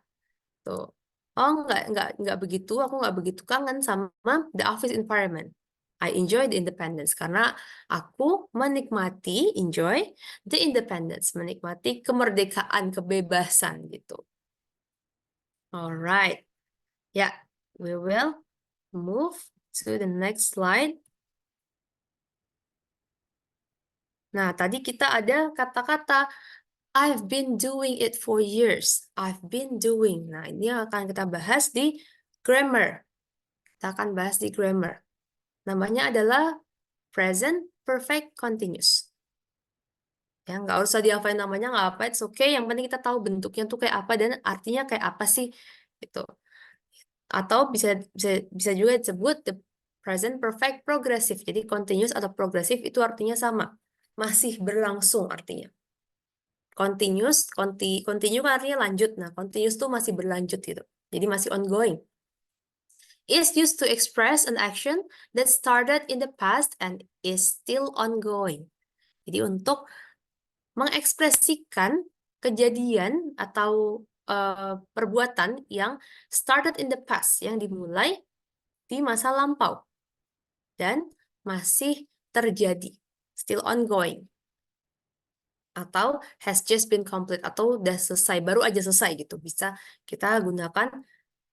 Tuh. Oh, nggak begitu. Aku nggak begitu kangen sama the office environment. I enjoy the independence karena aku menikmati, enjoy the independence, menikmati kemerdekaan, kebebasan gitu. Alright, ya, we will move to the next slide. Nah, tadi kita ada kata-kata I've been doing it for years. I've been doing. Nah, ini akan kita bahas di grammar. Kita akan bahas di grammar. Namanya adalah present perfect continuous. Ya, nggak usah dihafalin namanya, nggak apa, it's okay. Yang penting kita tahu bentuknya tuh kayak apa dan artinya kayak apa sih, gitu. Atau bisa juga disebut the present perfect progressive. Jadi continuous atau progressive itu artinya sama, masih berlangsung artinya. Continuous, continue kan artinya lanjut. Nah, continuous tuh masih berlanjut gitu. Jadi masih ongoing. Is used to express an action that started in the past and is still ongoing. Jadi untuk mengekspresikan kejadian atau perbuatan yang started in the past, yang dimulai di masa lampau dan masih terjadi, still ongoing. Atau has just been complete, atau udah selesai, baru aja selesai gitu. Bisa kita gunakan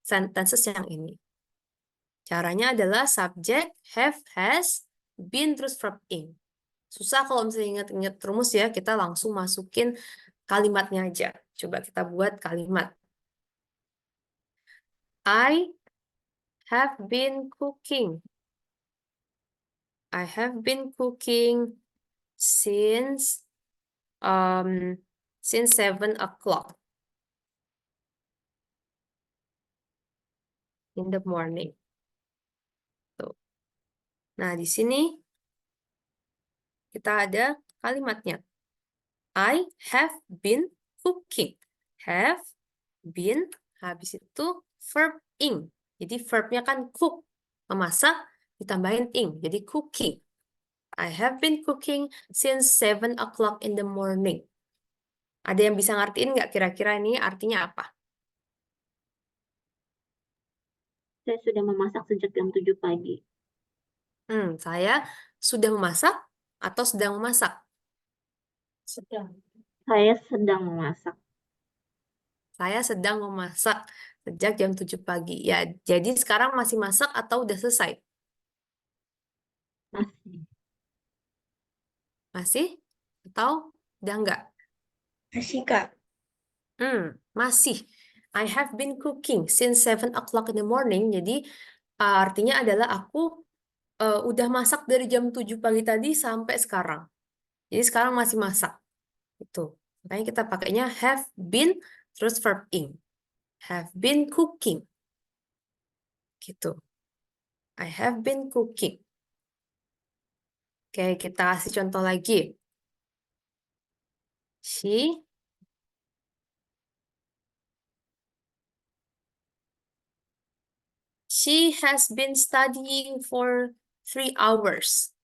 sentences yang ini. Caranya adalah subject, have, has, been, terus verb ing. Susah kalau misalnya ingat-ingat rumus ya, kita langsung masukin kalimatnya aja. Coba kita buat kalimat. I have been cooking. I have been cooking since 7 o'clock in the morning. Tuh. Nah, di sini kita ada kalimatnya. I have been cooking. Have been, habis itu verb ing. Jadi verbnya kan cook, memasak, ditambahin ing. Jadi cooking. I have been cooking since 7 o'clock in the morning. Ada yang bisa ngertiin nggak kira-kira ini artinya apa? Saya sudah memasak sejak jam 7 pagi. Saya sudah memasak atau sedang memasak? Sedang. Saya sedang memasak. Saya sedang memasak sejak jam 7 pagi. Ya, jadi sekarang masih masak atau udah selesai? Masih. Masih? Atau udah enggak? Masih, Kak. Masih. I have been cooking since 7 o'clock in the morning. Jadi artinya adalah aku udah masak dari jam 7 pagi tadi sampai sekarang. Jadi sekarang masih masak. Itu. Makanya kita pakainya have been terus verb ing. Have been cooking. Gitu. I have been cooking. Oke, kita kasih contoh lagi. She has been studying for 3 hours.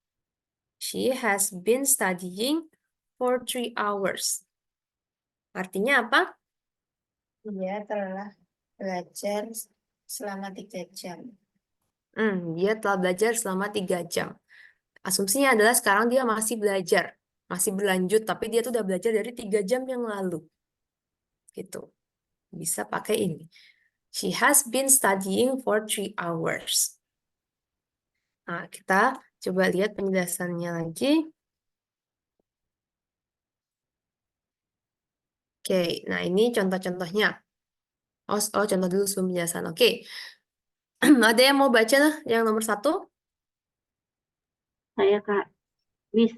She has been studying for 3 hours. Artinya apa? Dia telah belajar selama 3 jam. Dia telah belajar selama 3 jam. Asumsinya adalah sekarang dia masih belajar. Masih berlanjut, tapi dia tuh udah belajar dari 3 jam yang lalu. Gitu. Bisa pakai ini. She has been studying for 3 hours. Nah, kita coba lihat penjelasannya lagi. Oke, nah ini contoh-contohnya. Oh, contoh dulu sebelum penjelasan. Oke. Ada yang mau baca lah yang nomor 1? Saya Kak. Miss.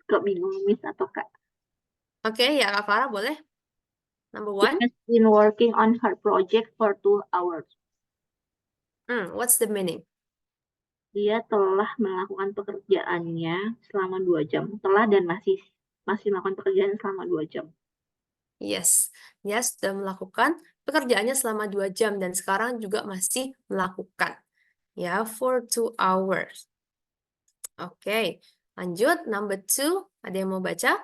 Kok bingung Miss atau Kak? Oke, ya Kak Farah boleh. Number She 1. has been working on her project for 2 hours. What's the meaning? Dia telah melakukan pekerjaannya selama 2 jam. Telah dan masih melakukan pekerjaan selama 2 jam. Yes. Dia sudah melakukan pekerjaannya selama 2 jam dan sekarang juga masih melakukan. Ya, for 2 hours. Oke, lanjut. Number 2. Ada yang mau baca?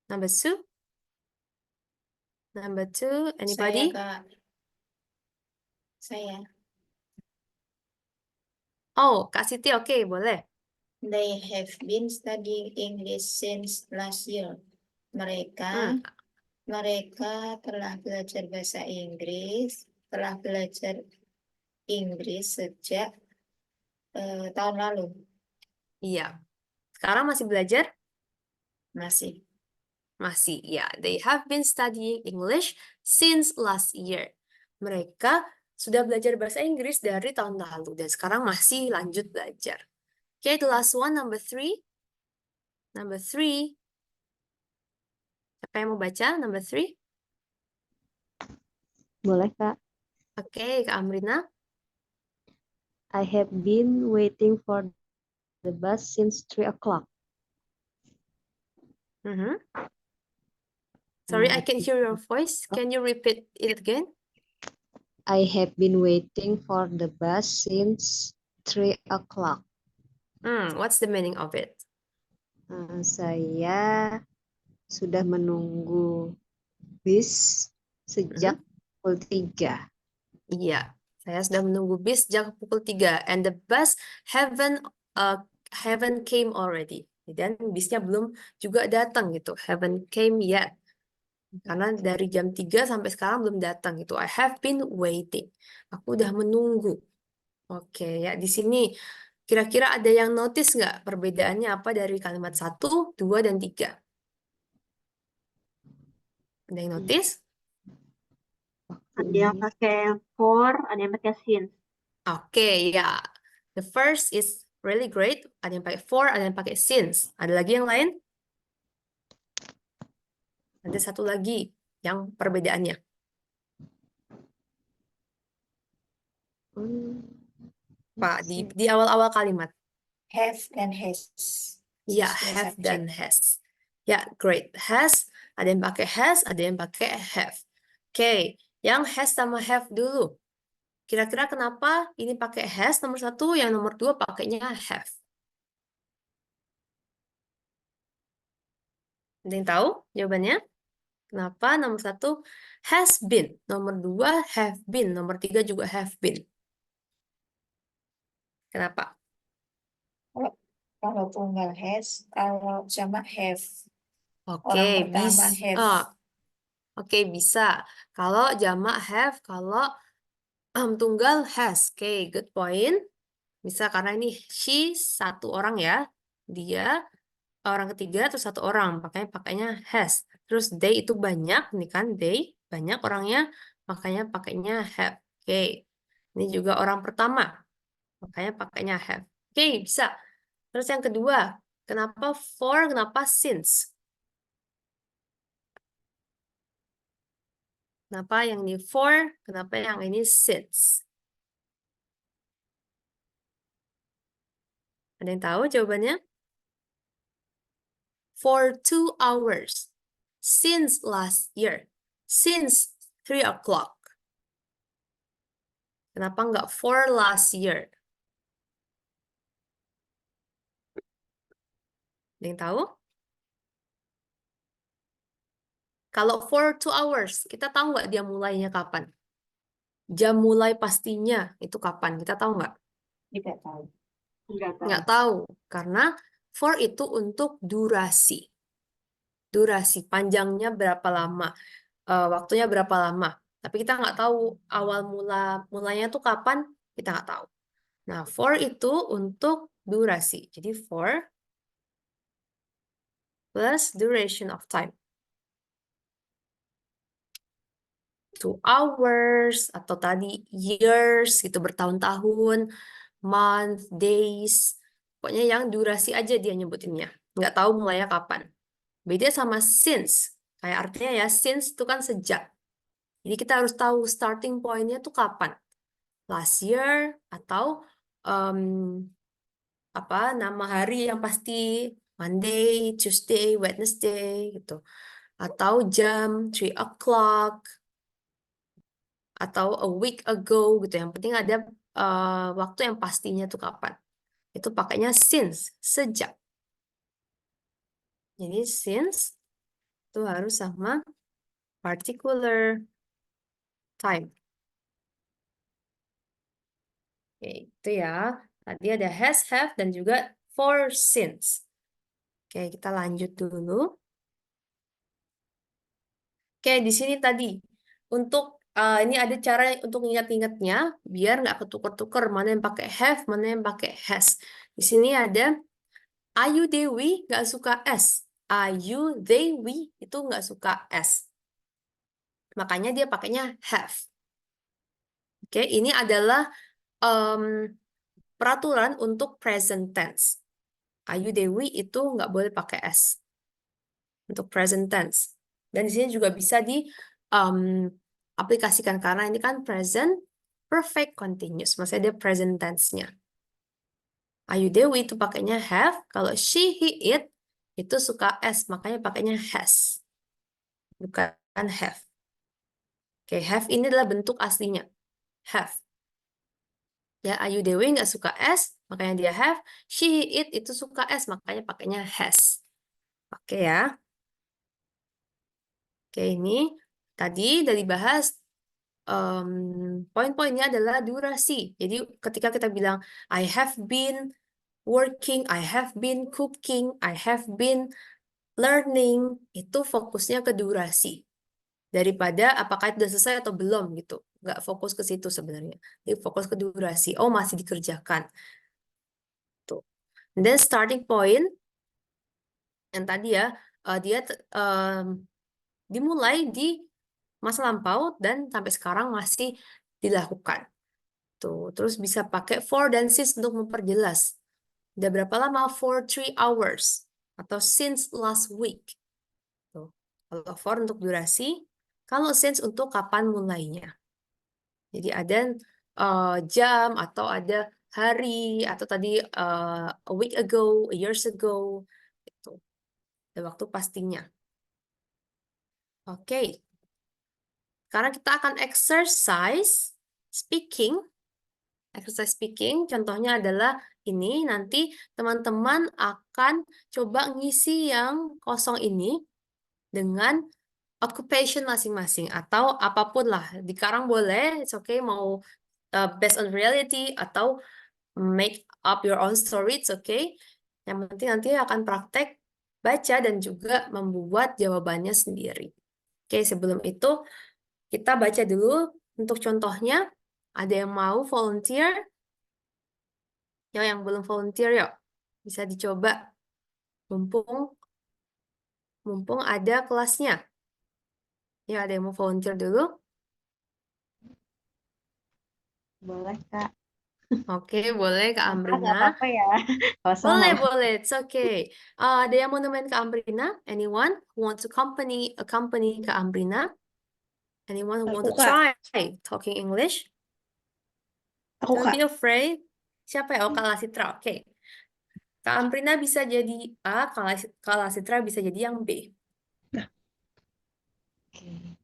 Number 2. Number 2. Anybody? Saya, Kak. Saya. Oh, Kak Siti, oke, boleh. They have been studying English since last year. Mereka telah belajar bahasa Inggris, sejak tahun lalu. Iya. Sekarang masih belajar? Masih. Masih, ya. They have been studying English since last year. Mereka sudah belajar bahasa Inggris dari tahun lalu dan sekarang masih lanjut belajar. Okay, the last one, number 3. Number 3. Siapa yang mau baca? Number 3. Boleh, Kak. Oke, Kak Amrina. I have been waiting for the bus since 3 o'clock. Sorry, I can hear your voice. Can you repeat it again? I have been waiting for the bus since 3 o'clock. What's the meaning of it? Saya sudah menunggu bis sejak pukul 3. Iya, saya sudah menunggu bis sejak pukul 3 and the bus haven't came already. Dan bisnya belum juga datang gitu. Haven't came yet. Karena dari jam 3 sampai sekarang belum datang gitu. I have been waiting. Aku udah menunggu. Oke, ya di sini kira-kira ada yang notice nggak perbedaannya apa dari kalimat 1, 2, dan 3? Ada yang notice? Ada yang pakai for, ada yang pakai since. Oke, ya. The first is really great. Ada yang pakai for, ada yang pakai since. Ada lagi yang lain? Ada satu lagi yang perbedaannya. Pak, di awal-awal kalimat. Have dan has. Ya, Sesuai have subjek. dan has. Ya, great. Has, ada yang pakai has, ada yang pakai have. Oke, yang has sama have dulu. Kira-kira kenapa ini pakai has nomor 1, yang nomor 2 pakainya have? Ada yang tahu jawabannya? Kenapa nomor 1 has been, nomor 2 have been, nomor 3 juga have been? Kenapa? Kalau tunggal has, kalau jamak have. Oke, Orang pertama have. Oke, bisa. Kalau jamak have, kalau tunggal has. Oke, good point. Bisa karena ini she 1 orang ya. Dia orang ketiga terus 1 orang, pakainya has. Terus they itu banyak, nih kan they banyak orangnya, makanya pakainya have. Oke. Ini juga orang pertama, makanya pakainya have. Oke, bisa. Terus yang kedua, kenapa for, kenapa since? Kenapa yang ini for, kenapa yang ini since? Ada yang tahu jawabannya? For 2 hours. Since last year. Since 3 o'clock. Kenapa nggak for last year? Ada yang tahu? Kalau for 2 hours, kita tahu nggak dia mulainya kapan? Jam mulai pastinya itu kapan? Kita tahu nggak? Tidak tahu. Nggak tahu. Karena for itu untuk durasi. Durasi, panjangnya berapa lama. Waktunya berapa lama. Tapi kita nggak tahu awal mulanya tuh kapan, kita nggak tahu. Nah, for itu untuk durasi. Jadi for plus duration of time. 2 hours, atau tadi years, gitu bertahun-tahun, month, days. Pokoknya yang durasi aja dia nyebutinnya. Nggak tahu mulainya kapan. Beda sama since. Kayak artinya ya, since itu kan sejak. Jadi kita harus tahu starting point-nya tuh kapan. Last year, atau nama hari yang pasti Monday, Tuesday, Wednesday gitu. Atau jam 3 o'clock atau a week ago gitu. Yang penting ada waktu yang pastinya tuh kapan. Itu pakainya since, sejak. Jadi since itu harus sama particular time. Oke, itu ya. Tadi ada has, have, dan juga for, since. Oke, kita lanjut dulu. Oke, di sini tadi untuk ini ada cara untuk ingat-ingatnya biar nggak ketuker-tuker mana yang pakai have, mana yang pakai has. Di sini ada Ayu Dewi nggak suka S. Ayu Dewi itu nggak suka S. Makanya dia pakainya have. Oke, ini adalah peraturan untuk present tense. Ayu Dewi itu nggak boleh pakai S untuk present tense. Dan di sini juga bisa diaplikasikan karena ini kan present perfect continuous, maksudnya dia present tense-nya. Ayu Dewi itu pakainya have, kalau she, he, it itu suka S, makanya pakainya has, bukan have. Oke, have ini adalah bentuk aslinya, have. Ya, Ayu Dewi nggak suka S, makanya dia have. She, he, it itu suka S, makanya pakainya has. Oke ya. Oke, ini tadi udah dibahas. Poin-poinnya adalah durasi. Jadi ketika kita bilang I have been working, I have been cooking, I have been learning, itu fokusnya ke durasi. Daripada apakah itu sudah selesai atau belum gitu. Nggak fokus ke situ sebenarnya. Jadi fokus ke durasi. Oh, masih dikerjakan. Tuh. And then starting point yang tadi ya, dia dimulai di masa lampau dan sampai sekarang masih dilakukan. Tuh, terus bisa pakai for dan since untuk memperjelas. Udah berapa lama? For 3 hours. Atau since last week. Tuh. Kalau for untuk durasi, kalau since untuk kapan mulainya. Jadi ada jam atau ada hari atau tadi a week ago, a years ago, gitu. Ada waktu pastinya. Oke. Sekarang kita akan exercise speaking. Exercise speaking, contohnya adalah ini, nanti teman-teman akan coba ngisi yang kosong ini dengan occupation masing-masing atau apapun lah. Dikarang boleh, it's okay, mau based on reality atau make up your own story, it's okay. Yang penting nanti akan praktek baca dan juga membuat jawabannya sendiri. Oke, sebelum itu kita baca dulu untuk contohnya. Ada yang mau volunteer? Yang belum volunteer yuk. Bisa dicoba. Mumpung ada kelasnya. Ya, ada yang mau volunteer dulu? Boleh, Kak. Oke, boleh Kak Nggak Amrina. apa-apa ya. Kalau Boleh, sama. boleh. It's okay. Ada yang mau nemenin Kak Amrina? Anyone who want to accompany Kak Amrina? Anyone who want Aku, to Kak. try talking English? Aku, Don't be Kak. afraid. Siapa ya? Oh, Kak Lasitra. Oke. Kak Amrina bisa jadi A, Kak Lasitra bisa jadi yang B. Okay.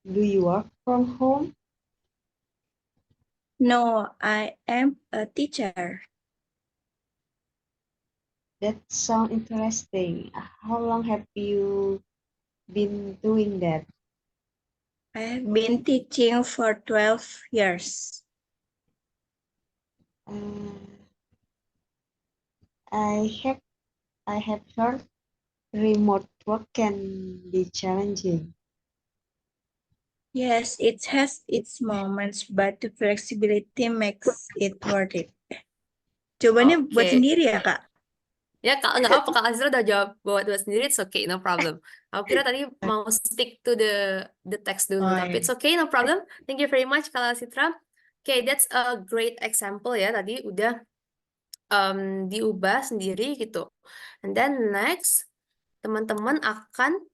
Do you work from home? No, I am a teacher. That sounds interesting. How long have you been doing that? I have been teaching for 12 years. I have heard remote work can be challenging. Yes, it has its moments, but the flexibility makes it worth it. Jawabannya buat Oke. sendiri ya, Kak? Ya, Kak, nggak apa-apa. Kak Azra udah jawab buat sendiri, it's okay, no problem. Aku kira tadi mau stick to the text dulu, Oh, tapi iya. it's okay, no problem. Thank you very much, Kak Lasitra. Okay, that's a great example ya. Tadi udah diubah sendiri gitu. And then next, teman-teman akan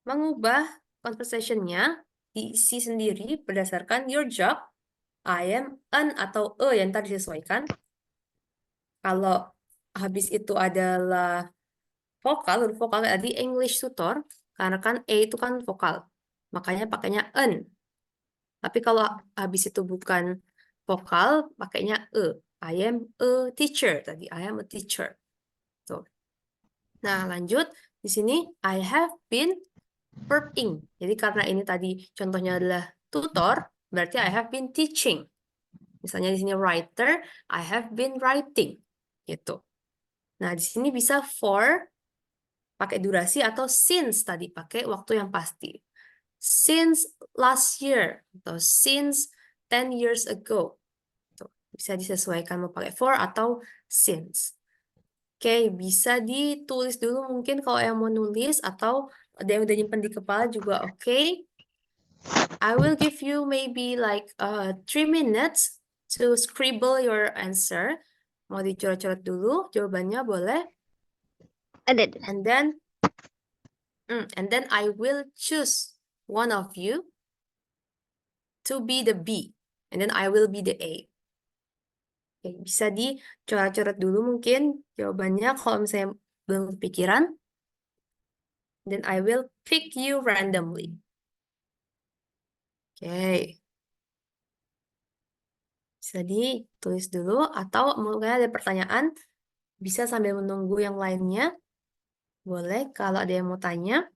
mengubah conversation-nya, diisi sendiri berdasarkan your job. I am, an, atau e yang tadi disesuaikan. Kalau habis itu adalah vokal, huruf vokal tadi English tutor, karena kan E itu kan vokal. Makanya pakainya an. Tapi kalau habis itu bukan vokal, pakainya e. I am a teacher tadi. I am a teacher. Tuh. Nah, lanjut. Di sini I have been verb ing. Jadi karena ini tadi contohnya adalah tutor, berarti I have been teaching. Misalnya di sini writer, I have been writing. Gitu. Nah, di sini bisa for pakai durasi atau since tadi pakai waktu yang pasti. Since last year atau since 10 years ago. Tuh, bisa disesuaikan mau pakai for atau since. Oke, bisa ditulis dulu mungkin kalau yang mau nulis atau ada yang udah nyimpen di kepala juga oke. I will give you maybe like 3 minutes to scribble your answer. Mau dicoret-coret dulu jawabannya boleh. Ada. And then I will choose one of you to be the B. And then I will be the A. Oke, bisa dicoret-coret dulu mungkin jawabannya kalau misalnya belum kepikiran. Then I will pick you randomly. Oke. Bisa ditulis dulu atau mungkin ada pertanyaan bisa sambil menunggu yang lainnya. Boleh kalau ada yang mau tanya.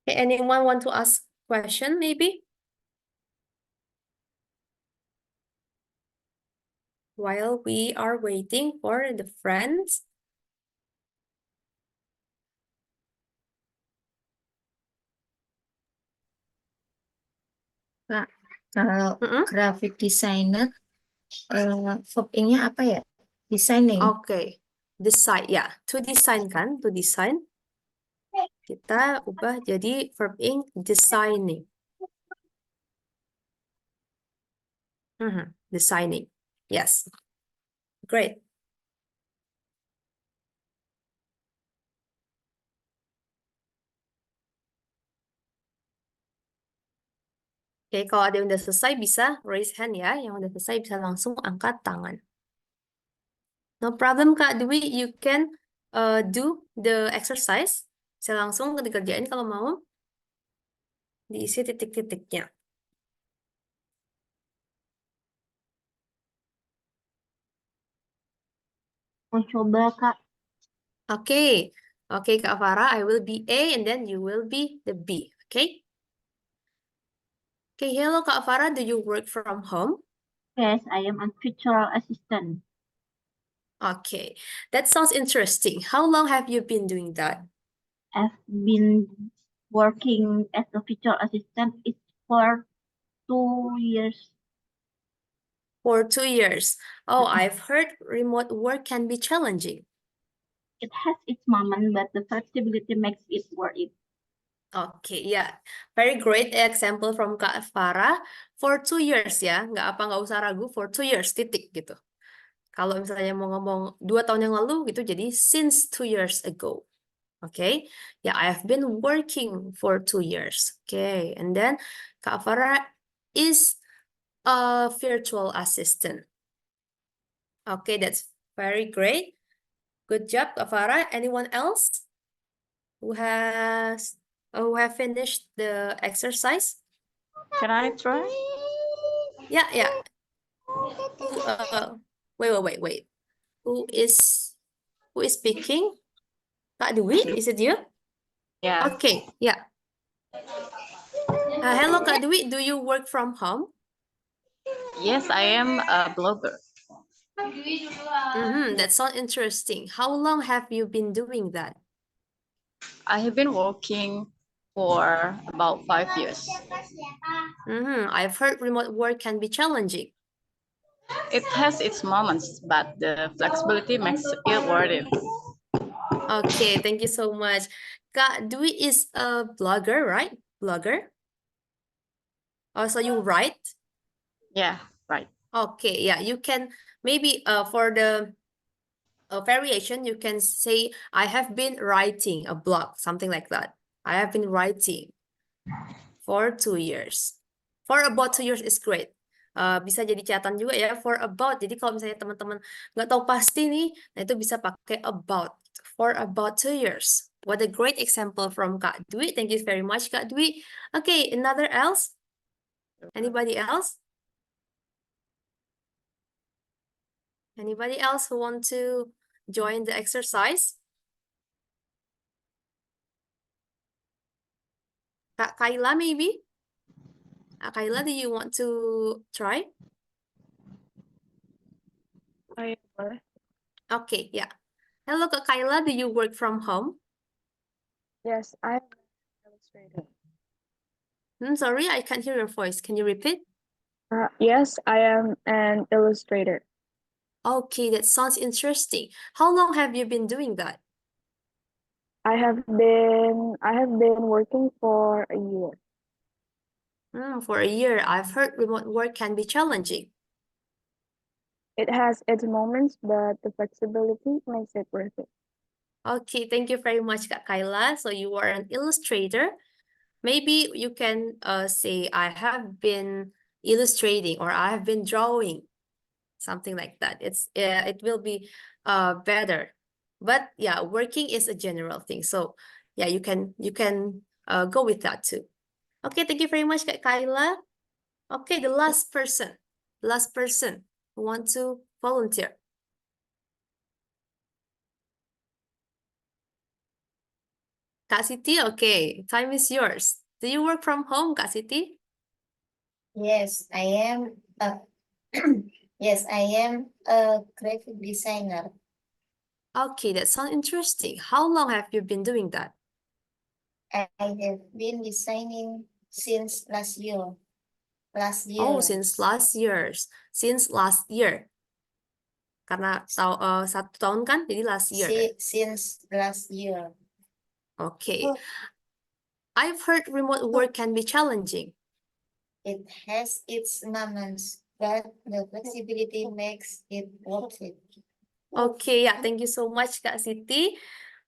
Okay, anyone want to ask question maybe? While we are waiting for the friends. Kak, kalau graphic designer, verb ing-nya apa ya? Designing. Oke, design ya, to design kan, to design. Kita ubah jadi verb ing designing. Designing, yes, great. Oke, kalau ada yang udah selesai bisa raise hand ya. Yang udah selesai bisa langsung angkat tangan. No problem, Kak Dwi. You can do the exercise. Bisa langsung dikerjain kalau mau. Diisi titik-titiknya. Mau coba, Kak. Oke. Oke, Kak Farah, I will be A and then you will be the B. Okay? Okay, hello Kak Farah, do you work from home? Yes, I am a virtual assistant. Okay, that sounds interesting. How long have you been doing that? I've been working as a virtual assistant for 2 years. For 2 years. Oh, I've heard remote work can be challenging. It has its moment, but the flexibility makes it worth it. Okay, yeah. Very great example from Kak Farah. For 2 years ya, nggak usah ragu, for 2 years, titik gitu. Kalau misalnya mau ngomong 2 tahun yang lalu gitu, jadi since 2 years ago. Okay, yeah, I have been working for 2 years. Okay, and then Kak Farah is a virtual assistant. Okay, that's very great. Good job, Kak Farah. Anyone else who have finished the exercise? Can I try? Yeah, yeah. Wait. Who is speaking? Kak Dwi, is it you? Yeah. Okay, yeah. Hello, Kak Dwi. Do you work from home? Yes, I am a blogger. That sounds interesting. How long have you been doing that? I have been working for about 5 years. I've heard remote work can be challenging. It has its moments, but the flexibility makes it worth it. Okay, thank you so much. Kak Dwi is a blogger, right? Blogger? Also, you write? Yeah, right. Okay, yeah, you can maybe for the variation, you can say, I have been writing a blog, something like that. I have been writing for 2 years. For about 2 years is great. Bisa jadi catatan juga ya, for about. Jadi kalau misalnya teman-teman nggak tahu pasti nih, nah itu bisa pakai about. For about 2 years. What a great example from Kak Dwi. Thank you very much, Kak Dwi. Okay, another else? Anybody else? Anybody else who want to join the exercise? Kak Kayla, maybe? Kayla, do you want to try? Okay, yeah. Hello, Kak Kayla, do you work from home? Yes, I'm an illustrator. Sorry, I can't hear your voice. Can you repeat? Yes, I am an illustrator. Okay, that sounds interesting. How long have you been doing that? I have been working for a year. For a year. I've heard remote work can be challenging. It has its moments, but the flexibility makes it worth it. Okay, thank you very much, Kak Kayla. So you are an illustrator. Maybe you can say, I have been illustrating or I have been drawing, something like that. It will be better. But yeah, working is a general thing. So yeah, you can go with that too. Okay, thank you very much, Kak Kayla. Okay, the last person who want to volunteer. Kak Siti, okay, time is yours. Do you work from home, Kak Siti? Yes, I am a yes, I am a graphic designer. Okay, that sounds interesting. How long have you been doing that? I have been designing since last year. Oh, since last year. Karena 1 tahun kan, jadi last year. Since last year. Okay. I've heard remote work can be challenging. It has its moments, but the flexibility makes it worth it. Okay, ya, thank you so much, Kak Siti.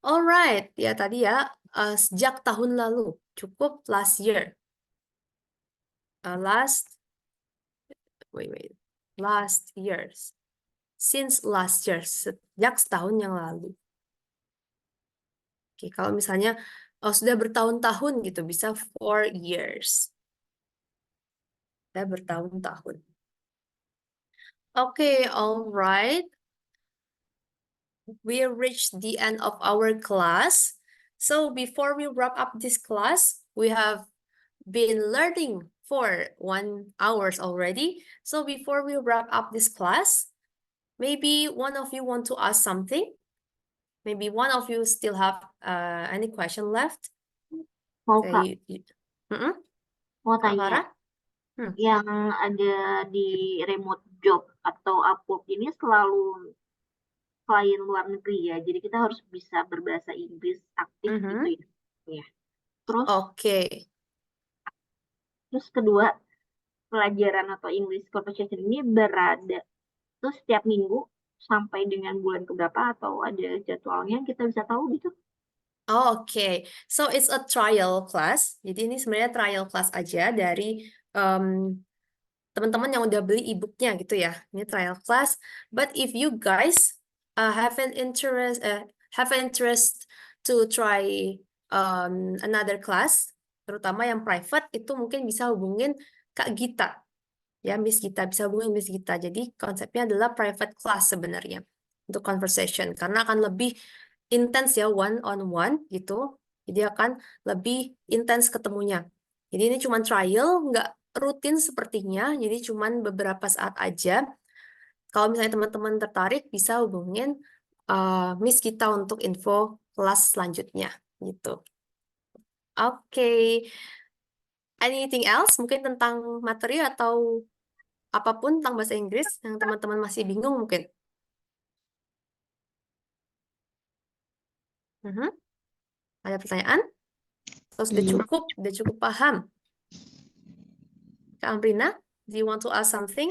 Alright, ya tadi ya, sejak tahun lalu, cukup last year. last years. Since last year, sejak setahun yang lalu. Oke, kalau misalnya sudah bertahun-tahun gitu, bisa 4 years. Sudah bertahun-tahun. Oke, alright. We reached the end of our class. So before we wrap up this class, we have been learning for 1 hour already. So before we wrap up this class, maybe one of you want to ask something? Maybe one of you still have any question left? Mau Kak, Mm-mm. mau Kak tanya. Farah? Yang ada di remote job atau Upwork ini selalu klien luar negeri ya. Jadi kita harus bisa berbahasa Inggris aktif gitu ya. Ya. Terus Oke. terus kedua, pelajaran atau English conversation ini berada terus setiap minggu sampai dengan bulan keberapa atau ada jadwalnya kita bisa tahu gitu. Oh, oke. So it's a trial class. Jadi ini sebenarnya trial class aja dari teman-teman yang udah beli e-booknya gitu ya. Ini trial class. But if you guys have an interest to try another class, terutama yang private, itu mungkin bisa hubungin Kak Gita. Ya, Miss Gita, bisa hubungin Miss Gita. Jadi konsepnya adalah private class sebenarnya untuk conversation. Karena akan lebih intens ya, one on one gitu. Jadi akan lebih intens ketemunya. Jadi ini cuma trial, nggak rutin sepertinya. Jadi cuma beberapa saat aja. Kalau misalnya teman-teman tertarik, bisa hubungin Miss Gita untuk info kelas selanjutnya gitu. Oke. Anything else? Mungkin tentang materi atau apapun tentang bahasa Inggris yang teman-teman masih bingung mungkin. Ada pertanyaan? Atau sudah cukup paham? Kak Amrina, do you want to ask something?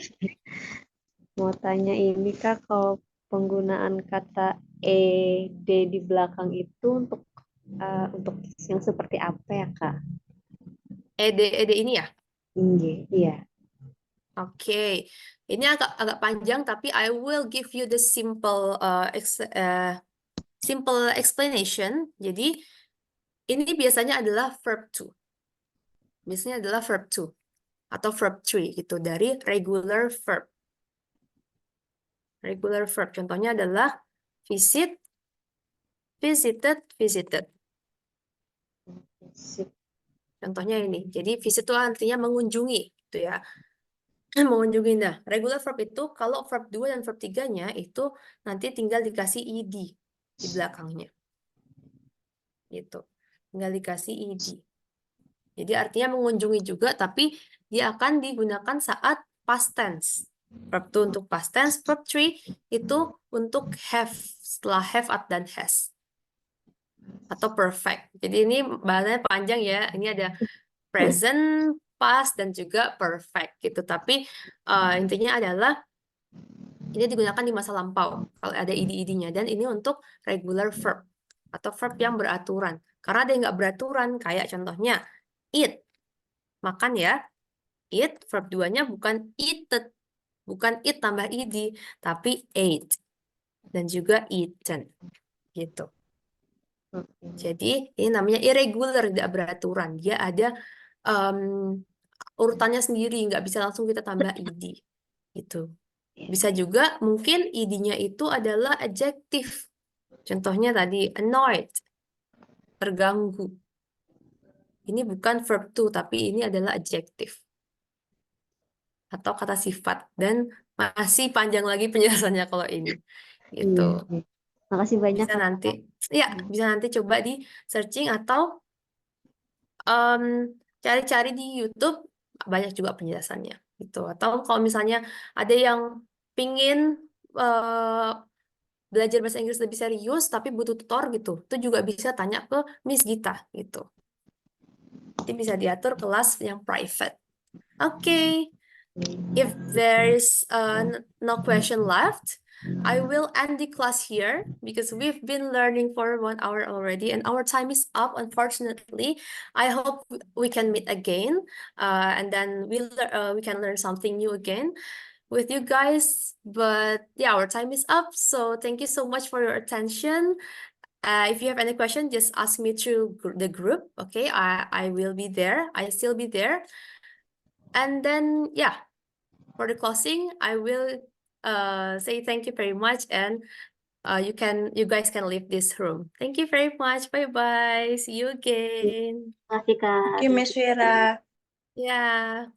Mau tanya ini Kak, kalau penggunaan kata ed di belakang itu untuk yang seperti apa ya Kak? Ed ini ya? Iya. Oke. Ini agak panjang tapi I will give you the simple explanation. Jadi ini biasanya adalah verb to. Biasanya adalah verb to atau verb 3 gitu dari regular verb. Regular verb contohnya adalah visit, visited, visited. Contohnya ini. Jadi visit itu artinya mengunjungi gitu ya. Mengunjungi. Nah, regular verb itu kalau verb 2 dan verb 3-nya itu nanti tinggal dikasih ed di belakangnya. Gitu. Tinggal dikasih ed. Jadi artinya mengunjungi juga tapi dia akan digunakan saat past tense. Verb 2 untuk past tense, verb 3 itu untuk have, setelah have dan has. Atau perfect. Jadi ini bahasanya panjang ya. Ini ada present, past, dan juga perfect gitu. Tapi intinya adalah ini digunakan di masa lampau kalau ada id-id-nya. Dan ini untuk regular verb atau verb yang beraturan. Karena ada yang nggak beraturan, kayak contohnya eat, makan ya. Eat, verb 2-nya bukan eated, bukan eat tambah id, tapi ate dan juga eaten gitu. Jadi ini namanya irregular, tidak beraturan. Dia ada urutannya sendiri, nggak bisa langsung kita tambah id gitu. Bisa juga mungkin id-nya itu adalah adjective. Contohnya tadi annoyed, terganggu. Ini bukan verb to, tapi ini adalah adjective atau kata sifat, dan masih panjang lagi penjelasannya kalau ini gitu. Makasih banyak Bisa nanti ya, bisa nanti coba di searching atau cari-cari di YouTube, banyak juga penjelasannya gitu. Atau kalau misalnya ada yang pingin belajar bahasa Inggris lebih serius tapi butuh tutor gitu, itu juga bisa tanya ke Miss Gita gitu. Nanti bisa diatur kelas yang private. Oke. If there's no question left, I will end the class here because we've been learning for 1 hour already and our time is up, unfortunately. I hope we can meet again and then we can learn something new again with you guys. But yeah, our time is up. So thank you so much for your attention. If you have any question, just ask me through the group. Okay, I will be there. I still be there. And then yeah, for the closing, I will say thank you very much, and you guys can leave this room. Thank you very much. Bye bye. See you again. Terima kasih, Kak. Thank you, Miss Vera. Yeah.